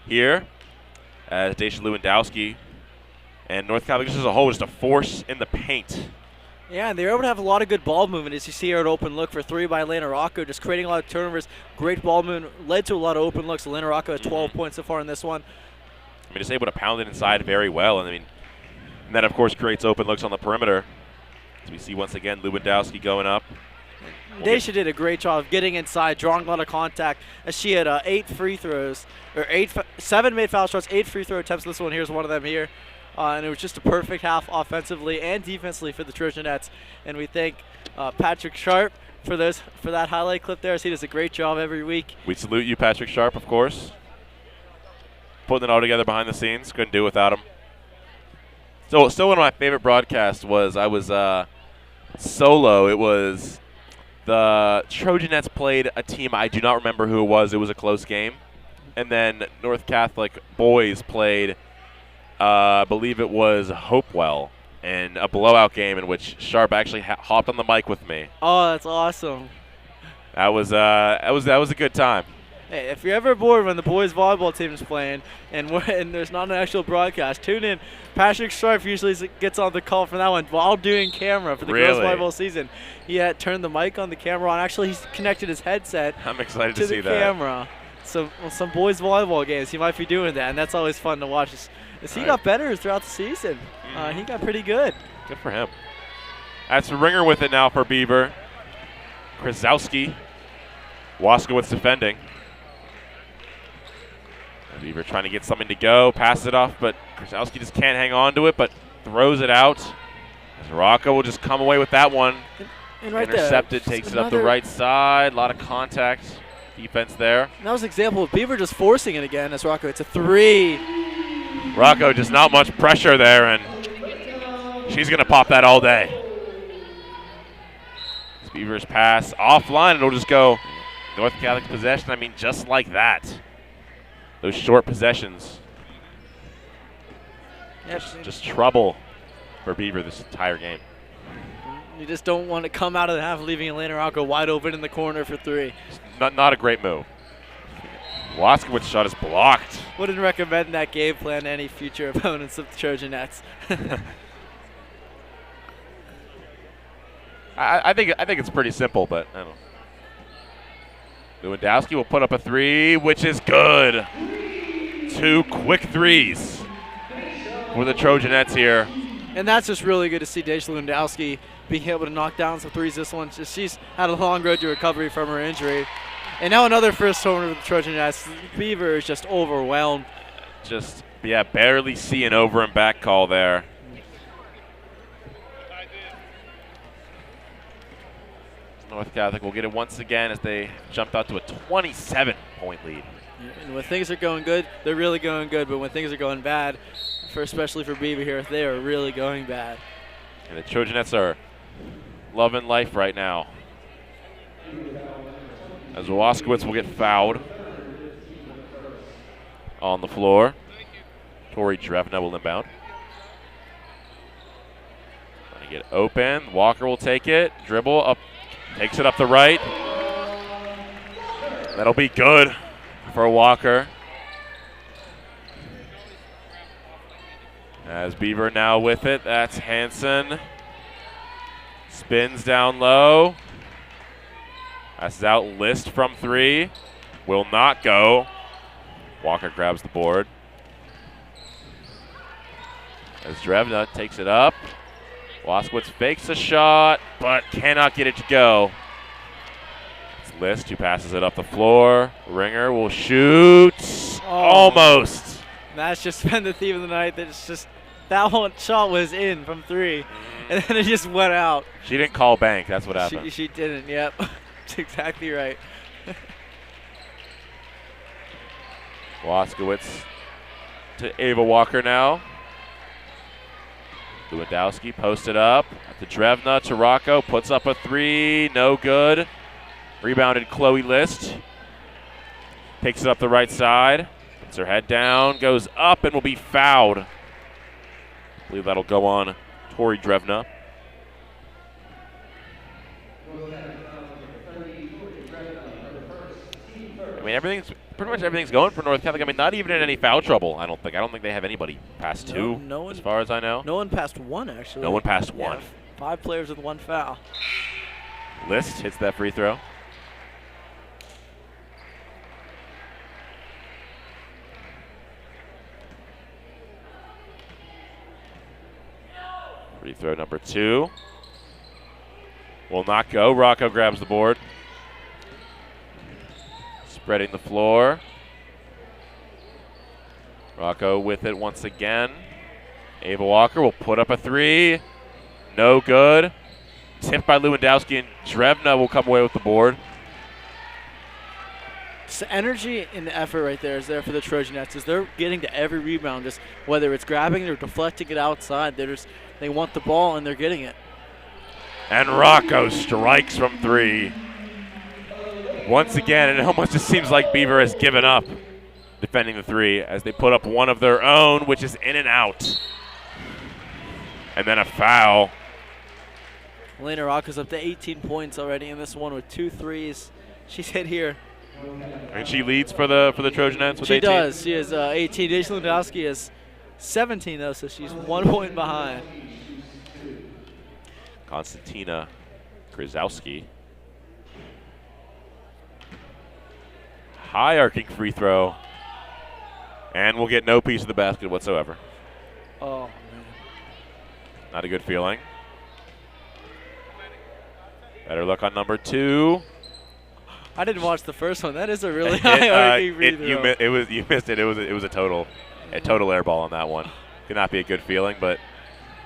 S3: here as Daisha Lewandowski and North Catholic just as a whole, just a force in the paint.
S4: Yeah, and they were able to have a lot of good ball movement, as you see here at open look for three by Elena Rocco, just creating a lot of turnovers. Great ball movement, led to a lot of open looks. Elena Rocco had 12 points so far in this one.
S3: I mean, just able to pound it inside very well. And I mean, and that, of course, creates open looks on the perimeter. As we see once again Lewandowski going up.
S4: Daisha did a great job of getting inside, drawing a lot of contact, as she had 8 free throws, or 7 made foul shots, 8 free throw attempts. This one here's one of them here. And it was just a perfect half offensively and defensively for the Trojanettes. And we thank Patrick Sharp for that highlight clip there, as he does a great job every week.
S3: We salute you, Patrick Sharp, of course. Putting it all together behind the scenes. Couldn't do without him. So still one of my favorite broadcasts was I was solo. It was the Trojanettes played a team. I do not remember who it was. It was a close game. And then North Catholic boys played I believe it was Hopewell in a blowout game in which Sharp actually hopped on the mic with me.
S4: Oh, that's awesome.
S3: That was a good time.
S4: Hey, if you're ever bored when the boys volleyball team is playing and there's not an actual broadcast, tune in. Patrick Sharp usually gets on the call for that one while doing camera for the girls volleyball season. He had turned the mic on, the camera on. Actually, he's connected his headset
S3: I'm excited
S4: to
S3: see
S4: the
S3: that.
S4: camera. So some boys volleyball games, he might be doing that, and that's always fun to watch. He got better throughout the season. He got pretty good.
S3: Good for him. That's Ringer with it now for Beaver. Krasowski. Waskowitz defending. Beaver trying to get something to go. Passes it off, but Krasowski just can't hang on to it, but throws it out. As Rocco will just come away with that one.
S4: And right
S3: Intercepted,
S4: there,
S3: takes it up the right side. A lot of contact. Defense there.
S4: And that was an example of Beaver just forcing it again as Rocco hits a 3.
S3: Rocco, just not much pressure there, and she's going to pop that all day. Beaver's pass offline, it'll just go North Catholic's possession. I mean, just like that. Those short possessions.
S4: Yep.
S3: Just trouble for Beaver this entire game.
S4: You just don't want to come out of the half leaving Elena Rocco wide open in the corner for 3.
S3: Not a great move. Waskowitz shot is blocked.
S4: Wouldn't recommend that game plan to any future opponents of the Trojanettes.
S3: I think it's pretty simple, but I don't know. Lewandowski will put up a 3, which is good. 2 quick threes for the Trojanettes here.
S4: And that's just really good to see Daisha Lewandowski being able to knock down some threes this one. She's had a long road to recovery from her injury. And now another first home run for the Trojanettes. Beaver is just overwhelmed.
S3: Just, yeah, barely see an over and back call there. North Catholic will get it once again as they jumped out to a 27-point lead.
S4: And when things are going good, they're really going good. But when things are going bad, especially for Beaver here, they are really going bad.
S3: And the Trojanettes are loving life right now. As Waskowitz will get fouled on the floor. Tori Drevna will inbound. Trying to get open. Walker will take it. Dribble up. Takes it up the right. That'll be good for Walker. As Beaver now with it. That's Hansen. Spins down low. Passes out List from 3. Will not go. Walker grabs the board. As Drevna takes it up. Waskowitz fakes a shot, but cannot get it to go. It's List who passes it up the floor. Ringer will shoot. Almost.
S4: That's just been the theme of the night. That's just that one shot was in from 3, and then it just went out.
S3: She didn't call bank. That's what happened.
S4: She didn't. Yep, that's exactly right.
S3: Waskowitz to Ava Walker now. Lewandowski posted up at the Drevna to Rocco, puts up a 3, no good. Rebounded Chloe List. Takes it up the right side, puts her head down, goes up and will be fouled. I believe that'll go on Tori Drevna. I mean, pretty much everything's going for North Catholic. I mean, not even in any foul trouble, I don't think. I don't think they have anybody past two, as far as I know.
S4: No one past one, actually.
S3: No one past one.
S4: 5 players with 1 foul.
S3: List hits that free throw. Free throw number 2. Will not go. Rocco grabs the board. Spreading the floor. Rocco with it once again. Ava Walker will put up a 3. No good. Tipped by Lewandowski, and Drevna will come away with the board.
S4: So energy and effort right there is there for the Trojanettes. As they're getting to every rebound, just whether it's grabbing it or deflecting it outside, they want the ball and they're getting it.
S3: And Rocco strikes from 3. Once again, and it almost just seems like Beaver has given up defending the 3 as they put up one of their own, which is in and out. And then a foul.
S4: Elena Rocco's up to 18 points already in this one with 2 threes. She's hit here.
S3: And she leads for the Trojanettes with 18?
S4: She does. She has 18. Jason Lewandowski has 17, though, so she's 1 point behind.
S3: Konstantina Krzyzowski. High arcing free throw. And we'll get no piece of the basket whatsoever.
S4: Oh, man.
S3: Not a good feeling. Better look on number 2.
S4: I didn't watch the first one. That is a really high arcing free throw.
S3: You missed it. It was a total air ball on that one. Could not be a good feeling, but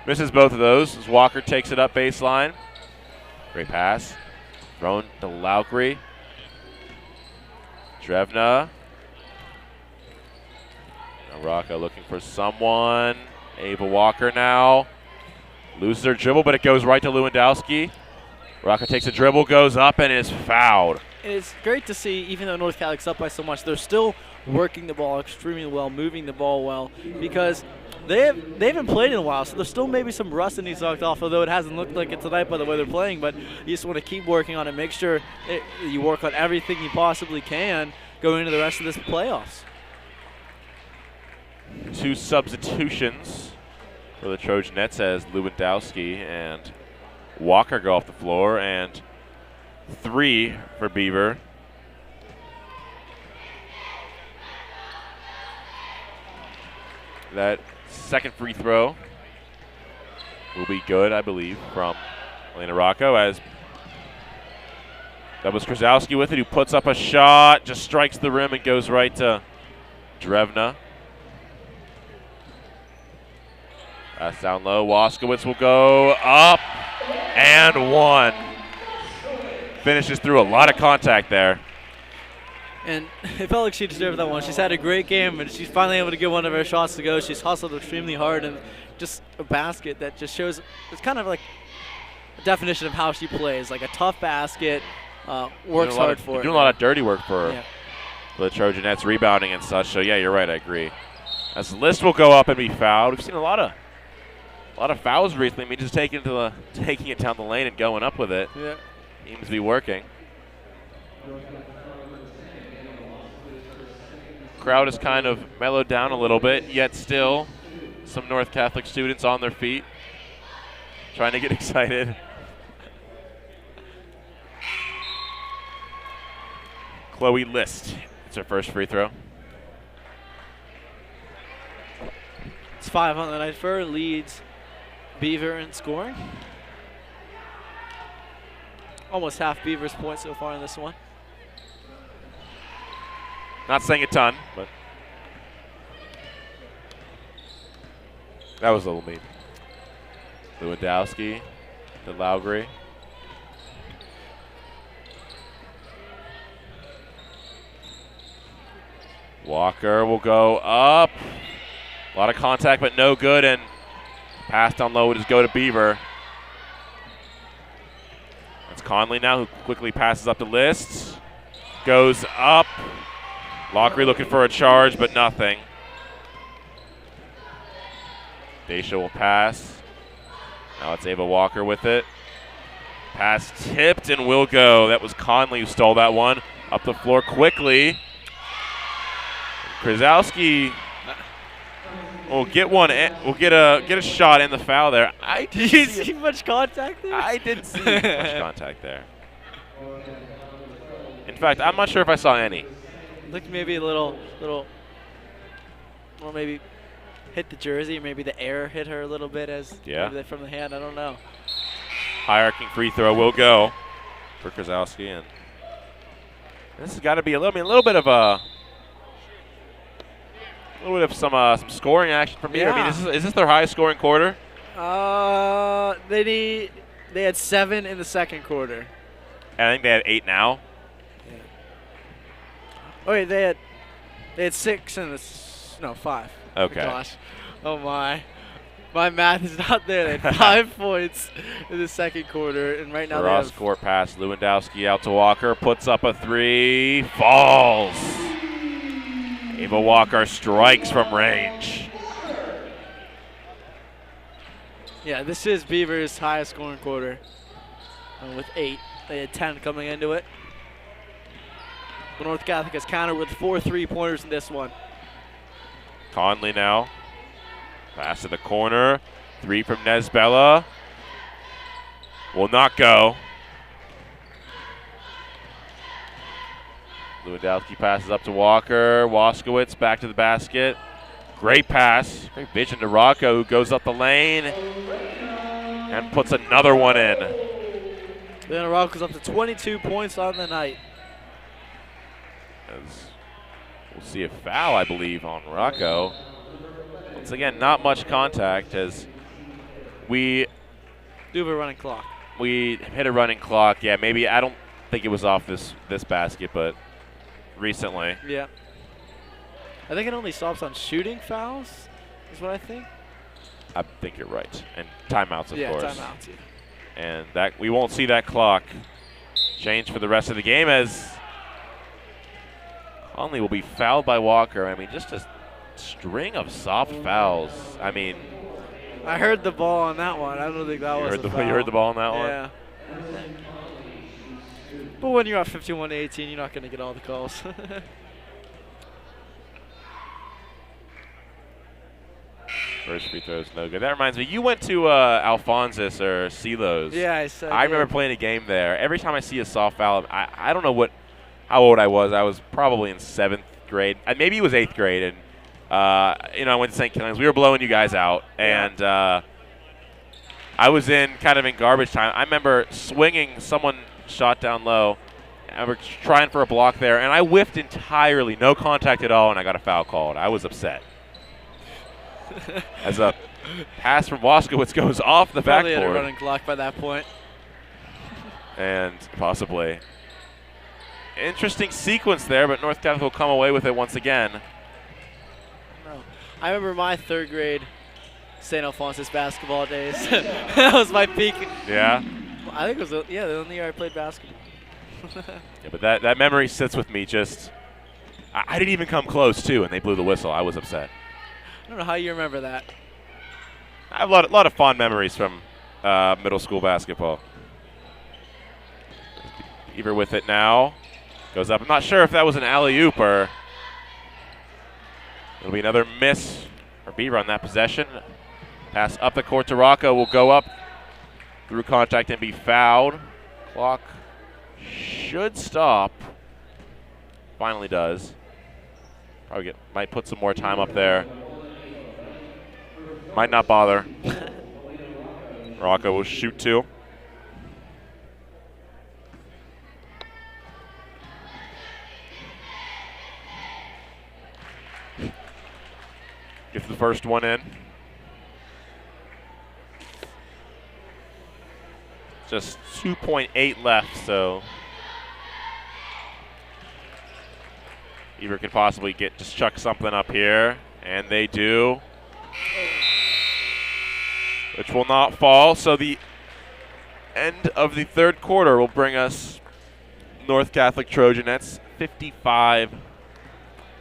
S3: misses both of those as Walker takes it up baseline. Great pass. Thrown to Laukri. Drevna. Now Rocco looking for someone. Ava Walker now. Loses her dribble, but it goes right to Lewandowski. Rocco takes a dribble, goes up, and is fouled.
S4: It's great to see, even though North Catholic's up by so much, they're still working the ball extremely well, moving the ball well, because they haven't played in a while, so there's still maybe some rust that needs knocked off, although it hasn't looked like it tonight by the way they're playing, but you just want to keep working on it, make sure you work on everything you possibly can going into the rest of this playoffs.
S3: 2 substitutions for the Trojanettes as Lewandowski and Walker go off the floor, and 3 for Beaver. That second free throw will be good, I believe, from Elena Rocco, as that was Krzyzowski with it, who puts up a shot, just strikes the rim and goes right to Drevna. Pass down low. Waskowitz will go up and 1. Finishes through a lot of contact there.
S4: And it felt like she deserved that one. She's had a great game, and she's finally able to get one of her shots to go. She's hustled extremely hard, and just a basket that just shows it's kind of like a definition of how she plays, like a tough basket, works hard for it.
S3: Doing a lot of dirty work for the Trojanettes, rebounding and such. So, yeah, you're right. I agree. As the list will go up and be fouled. We've seen a lot of fouls recently. I mean, just taking it down the lane and going up with it.
S4: Yeah.
S3: Seems to be working. Crowd has kind of mellowed down a little bit, yet still some North Catholic students on their feet trying to get excited. Chloe List, it's her first free throw.
S4: It's 5 on the night for her, leads Beaver in scoring. Almost half Beaver's points so far in this one.
S3: Not saying a ton, but that was a little mean. Lewandowski to Laugry. Walker will go up. A lot of contact, but no good, and pass down low will just go to Beaver. That's Conley now, who quickly passes up the List. Goes up. Lockery looking for a charge, but nothing. Daisha will pass. Now it's Ava Walker with it. Pass tipped and will go. That was Conley who stole that one. Up the floor quickly. Krasowski will get one. Will get a shot and the foul there.
S4: Did you see much contact there?
S3: I didn't see much contact there. In fact, I'm not sure if I saw any.
S4: Looked maybe a little, well, maybe hit the jersey, maybe the air hit her a little bit maybe from the hand. I don't know.
S3: High arcing free throw will go for Krasowski, and this has got to be a little bit of some scoring action from here.
S4: Yeah.
S3: I mean, is this their highest scoring quarter?
S4: They had 7 in the second quarter.
S3: And I think they have 8 now.
S4: Yeah. Oh wait, they had 6 in the 5.
S3: Okay.
S4: Oh, gosh. Oh my. My math is not there. They had 5 points in the second quarter, and right now
S3: Ross court pass. Lewandowski out to Walker, puts up a 3, falls. Ava Walker strikes from range.
S4: Yeah, this is Beaver's highest scoring quarter with 8. They had 10 coming into it. But North Catholic has countered with 4 3-pointers in this one.
S3: Conley now. Pass to the corner. 3 from Nesbella. Will not go. Lewandowski passes up to Walker. Waskowitz back to the basket. Great pass. Great vision to Rocco, who goes up the lane and puts another one in.
S4: Then Rocco's up to 22 points on the night.
S3: As we'll see a foul, I believe, on Rocco. Once again, not much contact as we
S4: do have a running clock.
S3: We hit a running clock. Yeah, maybe I don't think it was off this basket, but recently.
S4: Yeah. I think it only stops on shooting fouls, is what I think.
S3: I think you're right. And timeouts, of course.
S4: Yeah, timeouts. Yeah.
S3: And that we won't see that clock change for the rest of the game as Conley will be fouled by Walker. I mean, just a string of soft fouls. I mean,
S4: I heard the ball on that one. I don't think that was a foul.
S3: You heard the ball on that one?
S4: Yeah. But when you're up 51-18, you're not going to get all the calls.
S3: First free throw is no good. That reminds me, you went to Alphonsus or Silos.
S4: Yeah,
S3: I remember playing a game there. Every time I see a soft foul, I don't know how old I was. I was probably in 7th grade. Maybe it was 8th grade. And, I went to St. Killings. We were blowing you guys out. And I was kind of in garbage time. I remember swinging. Someone shot down low. I was trying for a block there. And I whiffed entirely. No contact at all. And I got a foul called. I was upset. As a pass from Waskowitz goes off the
S4: Probably
S3: backboard.
S4: Had a running clock by that point.
S3: And possibly. Interesting sequence there, but North Catholic will come away with it once again.
S4: No. I remember my 3rd grade St. Alphonsus basketball days. That was my peak.
S3: Yeah?
S4: I think it was the only year I played basketball.
S3: Yeah, but that memory sits with me just. I didn't even come close, too, and they blew the whistle. I was upset.
S4: I don't know how you remember that.
S3: I have a lot of fond memories from middle school basketball. Beaver with it now. Goes up. I'm not sure if that was an alley-oop or it'll be another miss for Beaver on that possession. Pass up the court to Rocco will go up through contact and be fouled. Clock should stop. Finally does. Probably might put some more time up there. Might not bother. Rocco will shoot 2. Gets the first one in. Just 2.8 left, so Beaver could possibly just chuck something up here, and they do. Which will not fall. So the end of the 3rd quarter will bring us North Catholic Trojanettes 55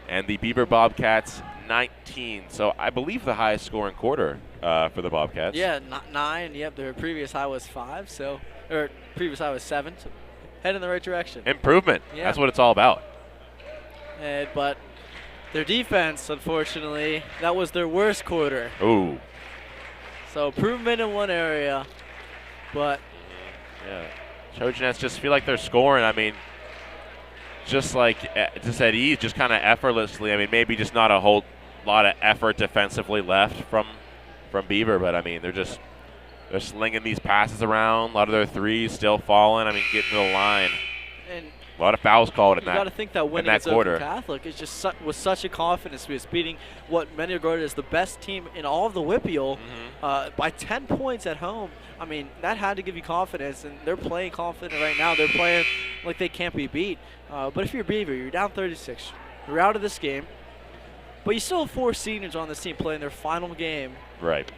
S3: and the Beaver Bobcats 19. So I believe the highest scoring quarter for the Bobcats.
S4: Yeah, 9. Yep, their previous high was 5. Or previous high was 7. So head in the right direction.
S3: Improvement.
S4: Yeah.
S3: That's what it's all about.
S4: But their defense, unfortunately, that was their worst quarter.
S3: Ooh.
S4: So improvement in one area, but
S3: yeah, Trojanettes just feel like they're scoring. I mean, just at ease, just kind of effortlessly. I mean, maybe just not a whole lot of effort defensively left from Beaver, but I mean, they're slinging these passes around. A lot of their threes still falling. I mean, getting to the line.
S4: And
S3: a lot of fouls called in
S4: you got to think that winning against
S3: quarter.
S4: Oakland Catholic is just was such a confidence boost, beating what many regarded as the best team in all of the WPIAL by 10 points at home. I mean, that had to give you confidence, and they're playing confident right now. They're playing like they can't be beat. But if you're Beaver, you're down 36. You're out of this game. But you still have 4 seniors on this team playing their final game.
S3: Right.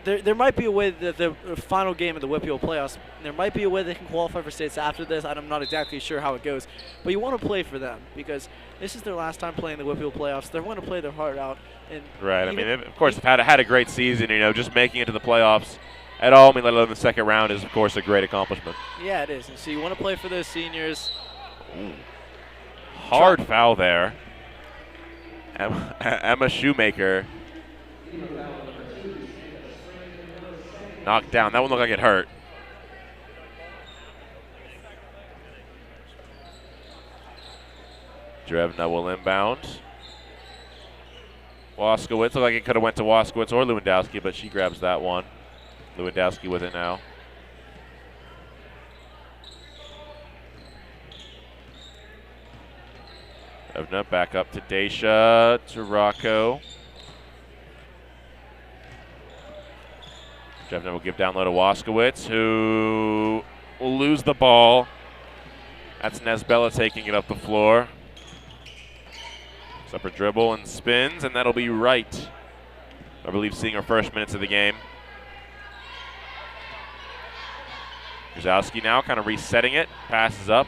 S4: There might be a way that the final game of the WPIAL playoffs, there might be a way they can qualify for states after this. I'm not exactly sure how it goes. But you want to play for them because this is their last time playing the WPIAL playoffs. They want to play their heart out. And
S3: right. I mean, of course, they've had a great season. Just making it to the playoffs at all, I mean, let alone the second round, is, of course, a great accomplishment.
S4: Yeah, it is. And so you want to play for those seniors.
S3: Ooh. Hard foul there. Emma Shoemaker knocked down. That one looked like it hurt. Drevna will inbound. Waskowitz looked like it could have went to Waskowitz or Lewandowski, but she grabs that one. Lewandowski with it now. Drevna back up to Daisha, to Rocco. Drevna will give down low to Waskowitz, who will lose the ball. That's Nesbella taking it up the floor. It's up her dribble and spins, and that'll be right. I believe seeing her first minutes of the game. Grzowski now kind of resetting it, passes up.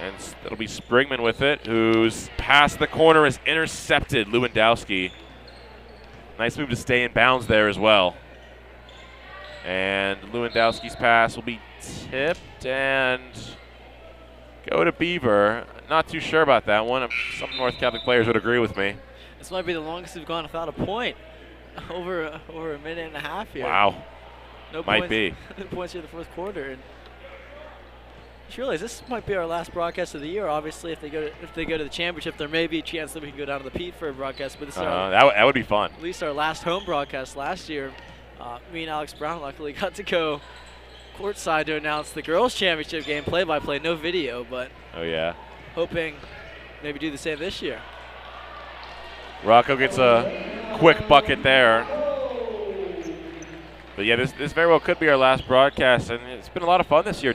S3: And it'll be Sprigman with it, who's past the corner, is intercepted. Lewandowski. Nice move to stay in bounds there as well. And Lewandowski's pass will be tipped and go to Beaver. Not too sure about that one. Some North Catholic players would agree with me.
S4: This might be the longest we've gone without a point. Over a minute and a half here.
S3: Wow.
S4: No
S3: might
S4: points,
S3: be.
S4: No points here in the fourth quarter. And just realize this might be our last broadcast of the year. Obviously, if they go to the championship, there may be a chance that we can go down to the Pete for a broadcast. But this is
S3: that would be fun.
S4: At least our last home broadcast last year. Me and Alex Brown luckily got to go courtside to announce the girls' championship game, play-by-play, no video, but hoping maybe do the same this year.
S3: Rocco gets a quick bucket there. But yeah, this very well could be our last broadcast, and it's been a lot of fun this year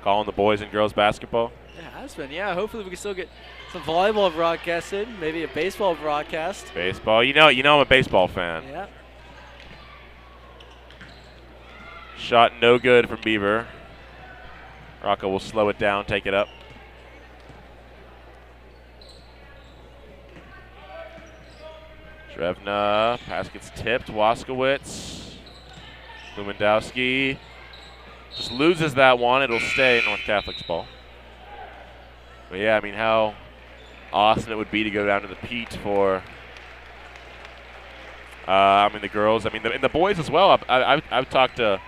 S3: calling the boys and girls basketball.
S4: It has been, yeah. Hopefully we can still get some volleyball broadcasts in, maybe a baseball broadcast.
S3: Baseball, you know I'm a baseball fan.
S4: Yeah.
S3: Shot no good from Beaver. Rocco will slow it down, take it up. Drevna, pass gets tipped. Waskowitz. Lewandowski just loses that one. It'll stay North Catholic's ball. But yeah, I mean, how awesome it would be to go down to the Pete for, the girls. I mean, the boys as well. I've talked to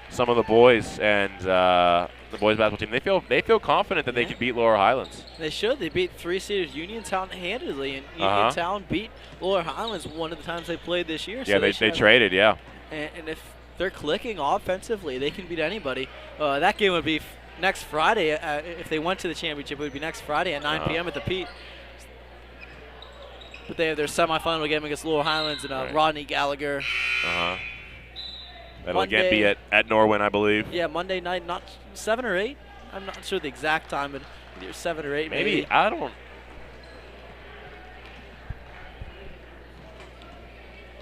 S3: some of the boys and the boys basketball team. They feel confident that they can beat Lower Highlands.
S4: They should. They beat 3-seeded Uniontown handedly, and Uniontown beat Lower Highlands one of the times they played this year.
S3: Yeah, so they traded, yeah.
S4: And if they're clicking offensively, they can beat anybody. That game would be next Friday. If they went to the championship, it would be next Friday at 9 p.m. at the Pete. But they have their semifinal game against Lower Highlands and Rodney Gallagher.
S3: That'll again be at Norwin, I believe.
S4: Yeah, Monday night, not 7 or 8. I'm not sure the exact time, but either 7 or 8 maybe.
S3: I don't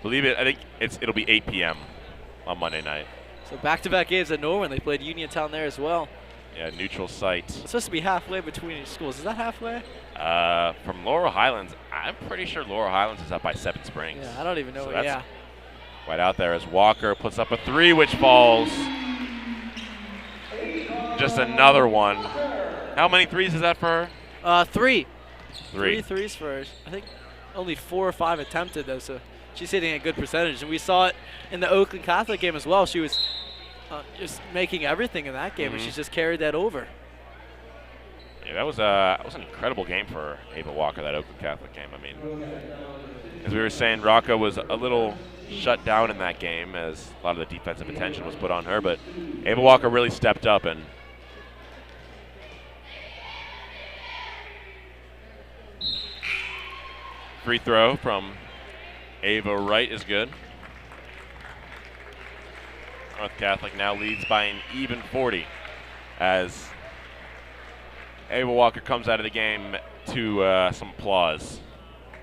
S3: believe it. I think it'll be 8 p.m. on Monday night.
S4: So back-to-back games at Norwin. They played Uniontown there as well.
S3: Yeah, neutral site.
S4: It's supposed to be halfway between each schools. Is that halfway?
S3: From Laurel Highlands, I'm pretty sure Laurel Highlands is up by Seven Springs.
S4: Yeah, I don't even know.
S3: So that's
S4: yeah.
S3: right out there as Walker puts up a 3, which falls. Just another one. How many 3s is that for her?
S4: 3.
S3: 3
S4: 3s for her. I think only 4 or 5 attempted though, so she's hitting a good percentage. And we saw it in the Oakland Catholic game as well. She was just making everything in that game, and she's just carried that over.
S3: Yeah, that was an incredible game for Ava Walker, that Oakland Catholic game. I mean, as we were saying, Rocco was a little shut down in that game as a lot of the defensive attention was put on her, but Ava Walker really stepped up. And free throw from Ava Wright is good. North Catholic now leads by an even 40 as Ava Walker comes out of the game to some applause.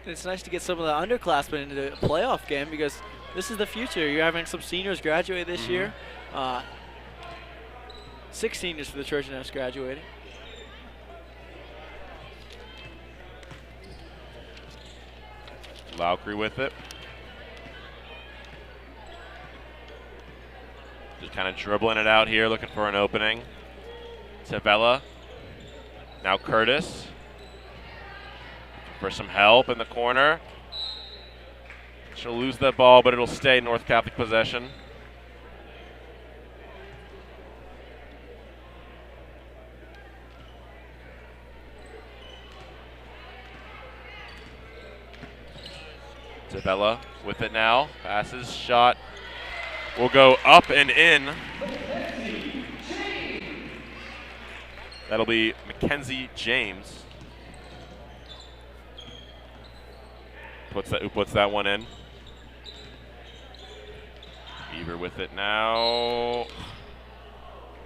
S4: It's nice to get some of the underclassmen into a playoff game because this is the future. You're having some seniors graduate this year. 6 seniors for the Trojanettes graduating.
S3: Lowry with it. Just kind of dribbling it out here, looking for an opening. Tavella. Now Curtis. For some help in the corner. She'll lose that ball, but it'll stay North Catholic possession. Tavella with it now. Passes, shot. Will go up and in. That'll be Mackenzie James. Who puts that one in? Beaver with it now.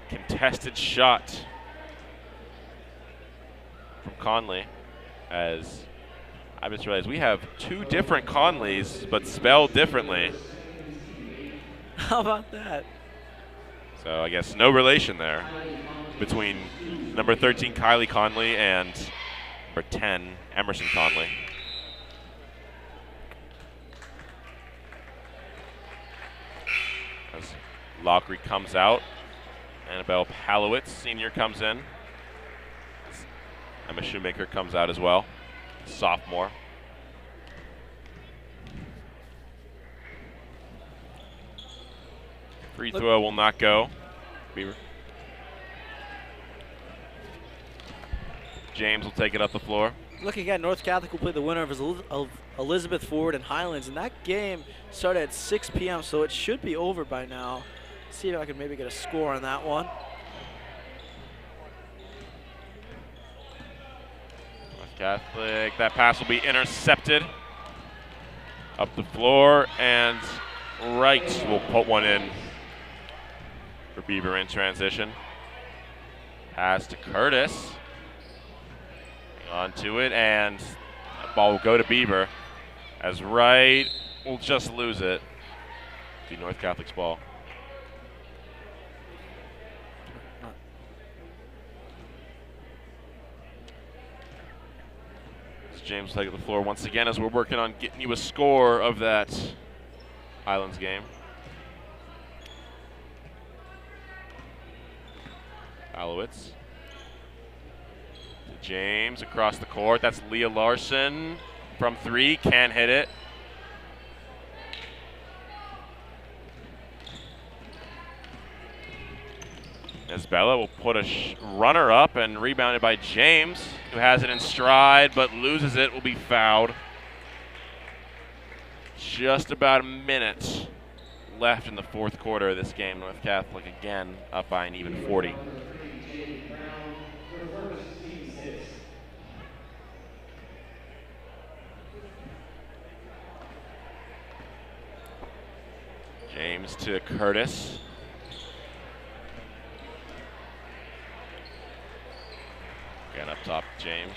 S3: Contested shot from Conley. As I just realized we have 2 different Conleys, but spelled differently.
S4: How about that?
S3: So I guess no relation there between number 13 Kylie Conley and number 10 Emerson Conley. As Lockery comes out, Annabelle Palowitz, senior, comes in. Emma Shoemaker comes out as well, sophomore. Free throw will not go. Beaver. James will take it up the floor.
S4: Looking at North Catholic will play the winner of Elizabeth Ford and Highlands, and that game started at 6 p.m., so it should be over by now. See if I can maybe get a score on that one.
S3: North Catholic, that pass will be intercepted. Up the floor, and Wright will put one in for Beaver in transition. Pass to Curtis. Onto it, and that ball will go to Beaver as Wright will just lose it. Be North Catholic's ball. As James will take the floor once again as we're working on getting you a score of that Highlands game. Alowitz. James across the court. That's Leah Larson from 3. Can't hit it. Isabella will put a runner up and rebounded by James, who has it in stride but loses it, will be fouled. Just about a minute left in the 4th quarter of this game. North Catholic again up by an even 40. James to Curtis. Again up top, James.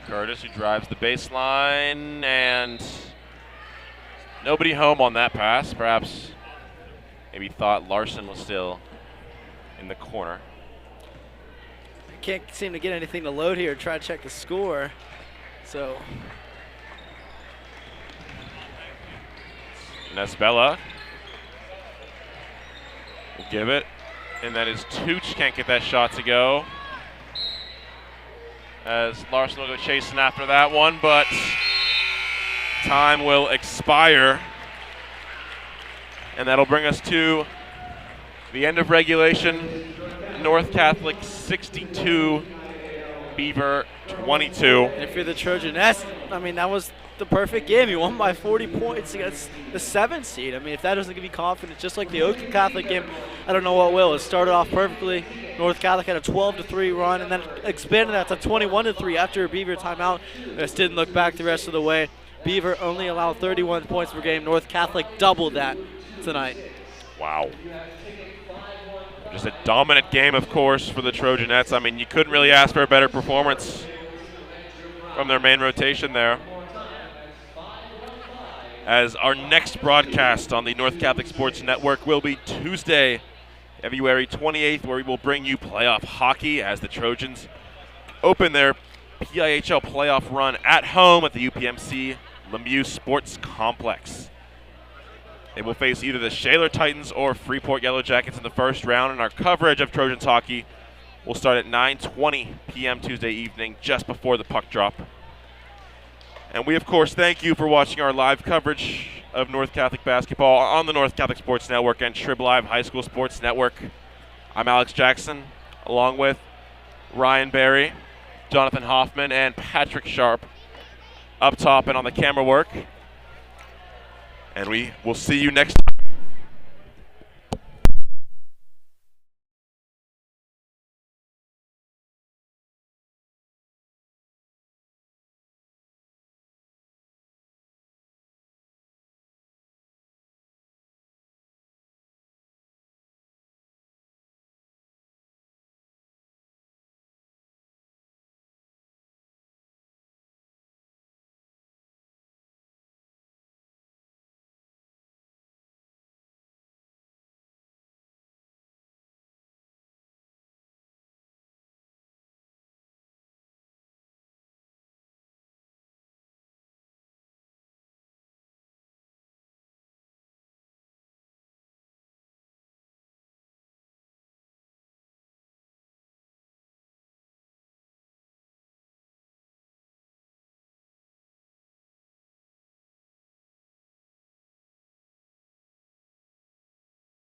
S3: Curtis, who drives the baseline, and nobody home on that pass. Perhaps Maybe thought Larson was still in the corner.
S4: Can't seem to get anything to load here. Try to check the score. So
S3: Nesbella will give it, and that is Tooch. Can't get that shot to go. As Larson will go chasing after that one, but time will expire. And that'll bring us to the end of regulation. North Catholic 62, Beaver 22.
S4: and if you're the Trojanettes, I mean, that was the perfect game. You won by 40 points against the 7th seed. I mean, if that doesn't give you confidence, just like the Oakland Catholic game, I don't know what will. It started off perfectly. North Catholic had a 12-3 run and then expanded that to 21-3 after a Beaver timeout. Just didn't look back the rest of the way. Beaver only allowed 31 points per game. North Catholic doubled that tonight.
S3: Wow. Just a dominant game, of course, for the Trojanettes. I mean, you couldn't really ask for a better performance from their main rotation there. As our next broadcast on the North Catholic Sports Network will be Tuesday, February 28th, where we will bring you playoff hockey as the Trojans open their PIHL playoff run at home at the UPMC Lemieux Sports Complex. They will face either the Shaler Titans or Freeport Yellow Jackets in the first round, and our coverage of Trojans hockey will start at 9:20 p.m. Tuesday evening, just before the puck drop. And we, of course, thank you for watching our live coverage of North Catholic basketball on the North Catholic Sports Network and Trib Live High School Sports Network. I'm Alex Jackson, along with Ryan Berry, Jonathan Hoffman, and Patrick Sharp up top and on the camera work. And we will see you next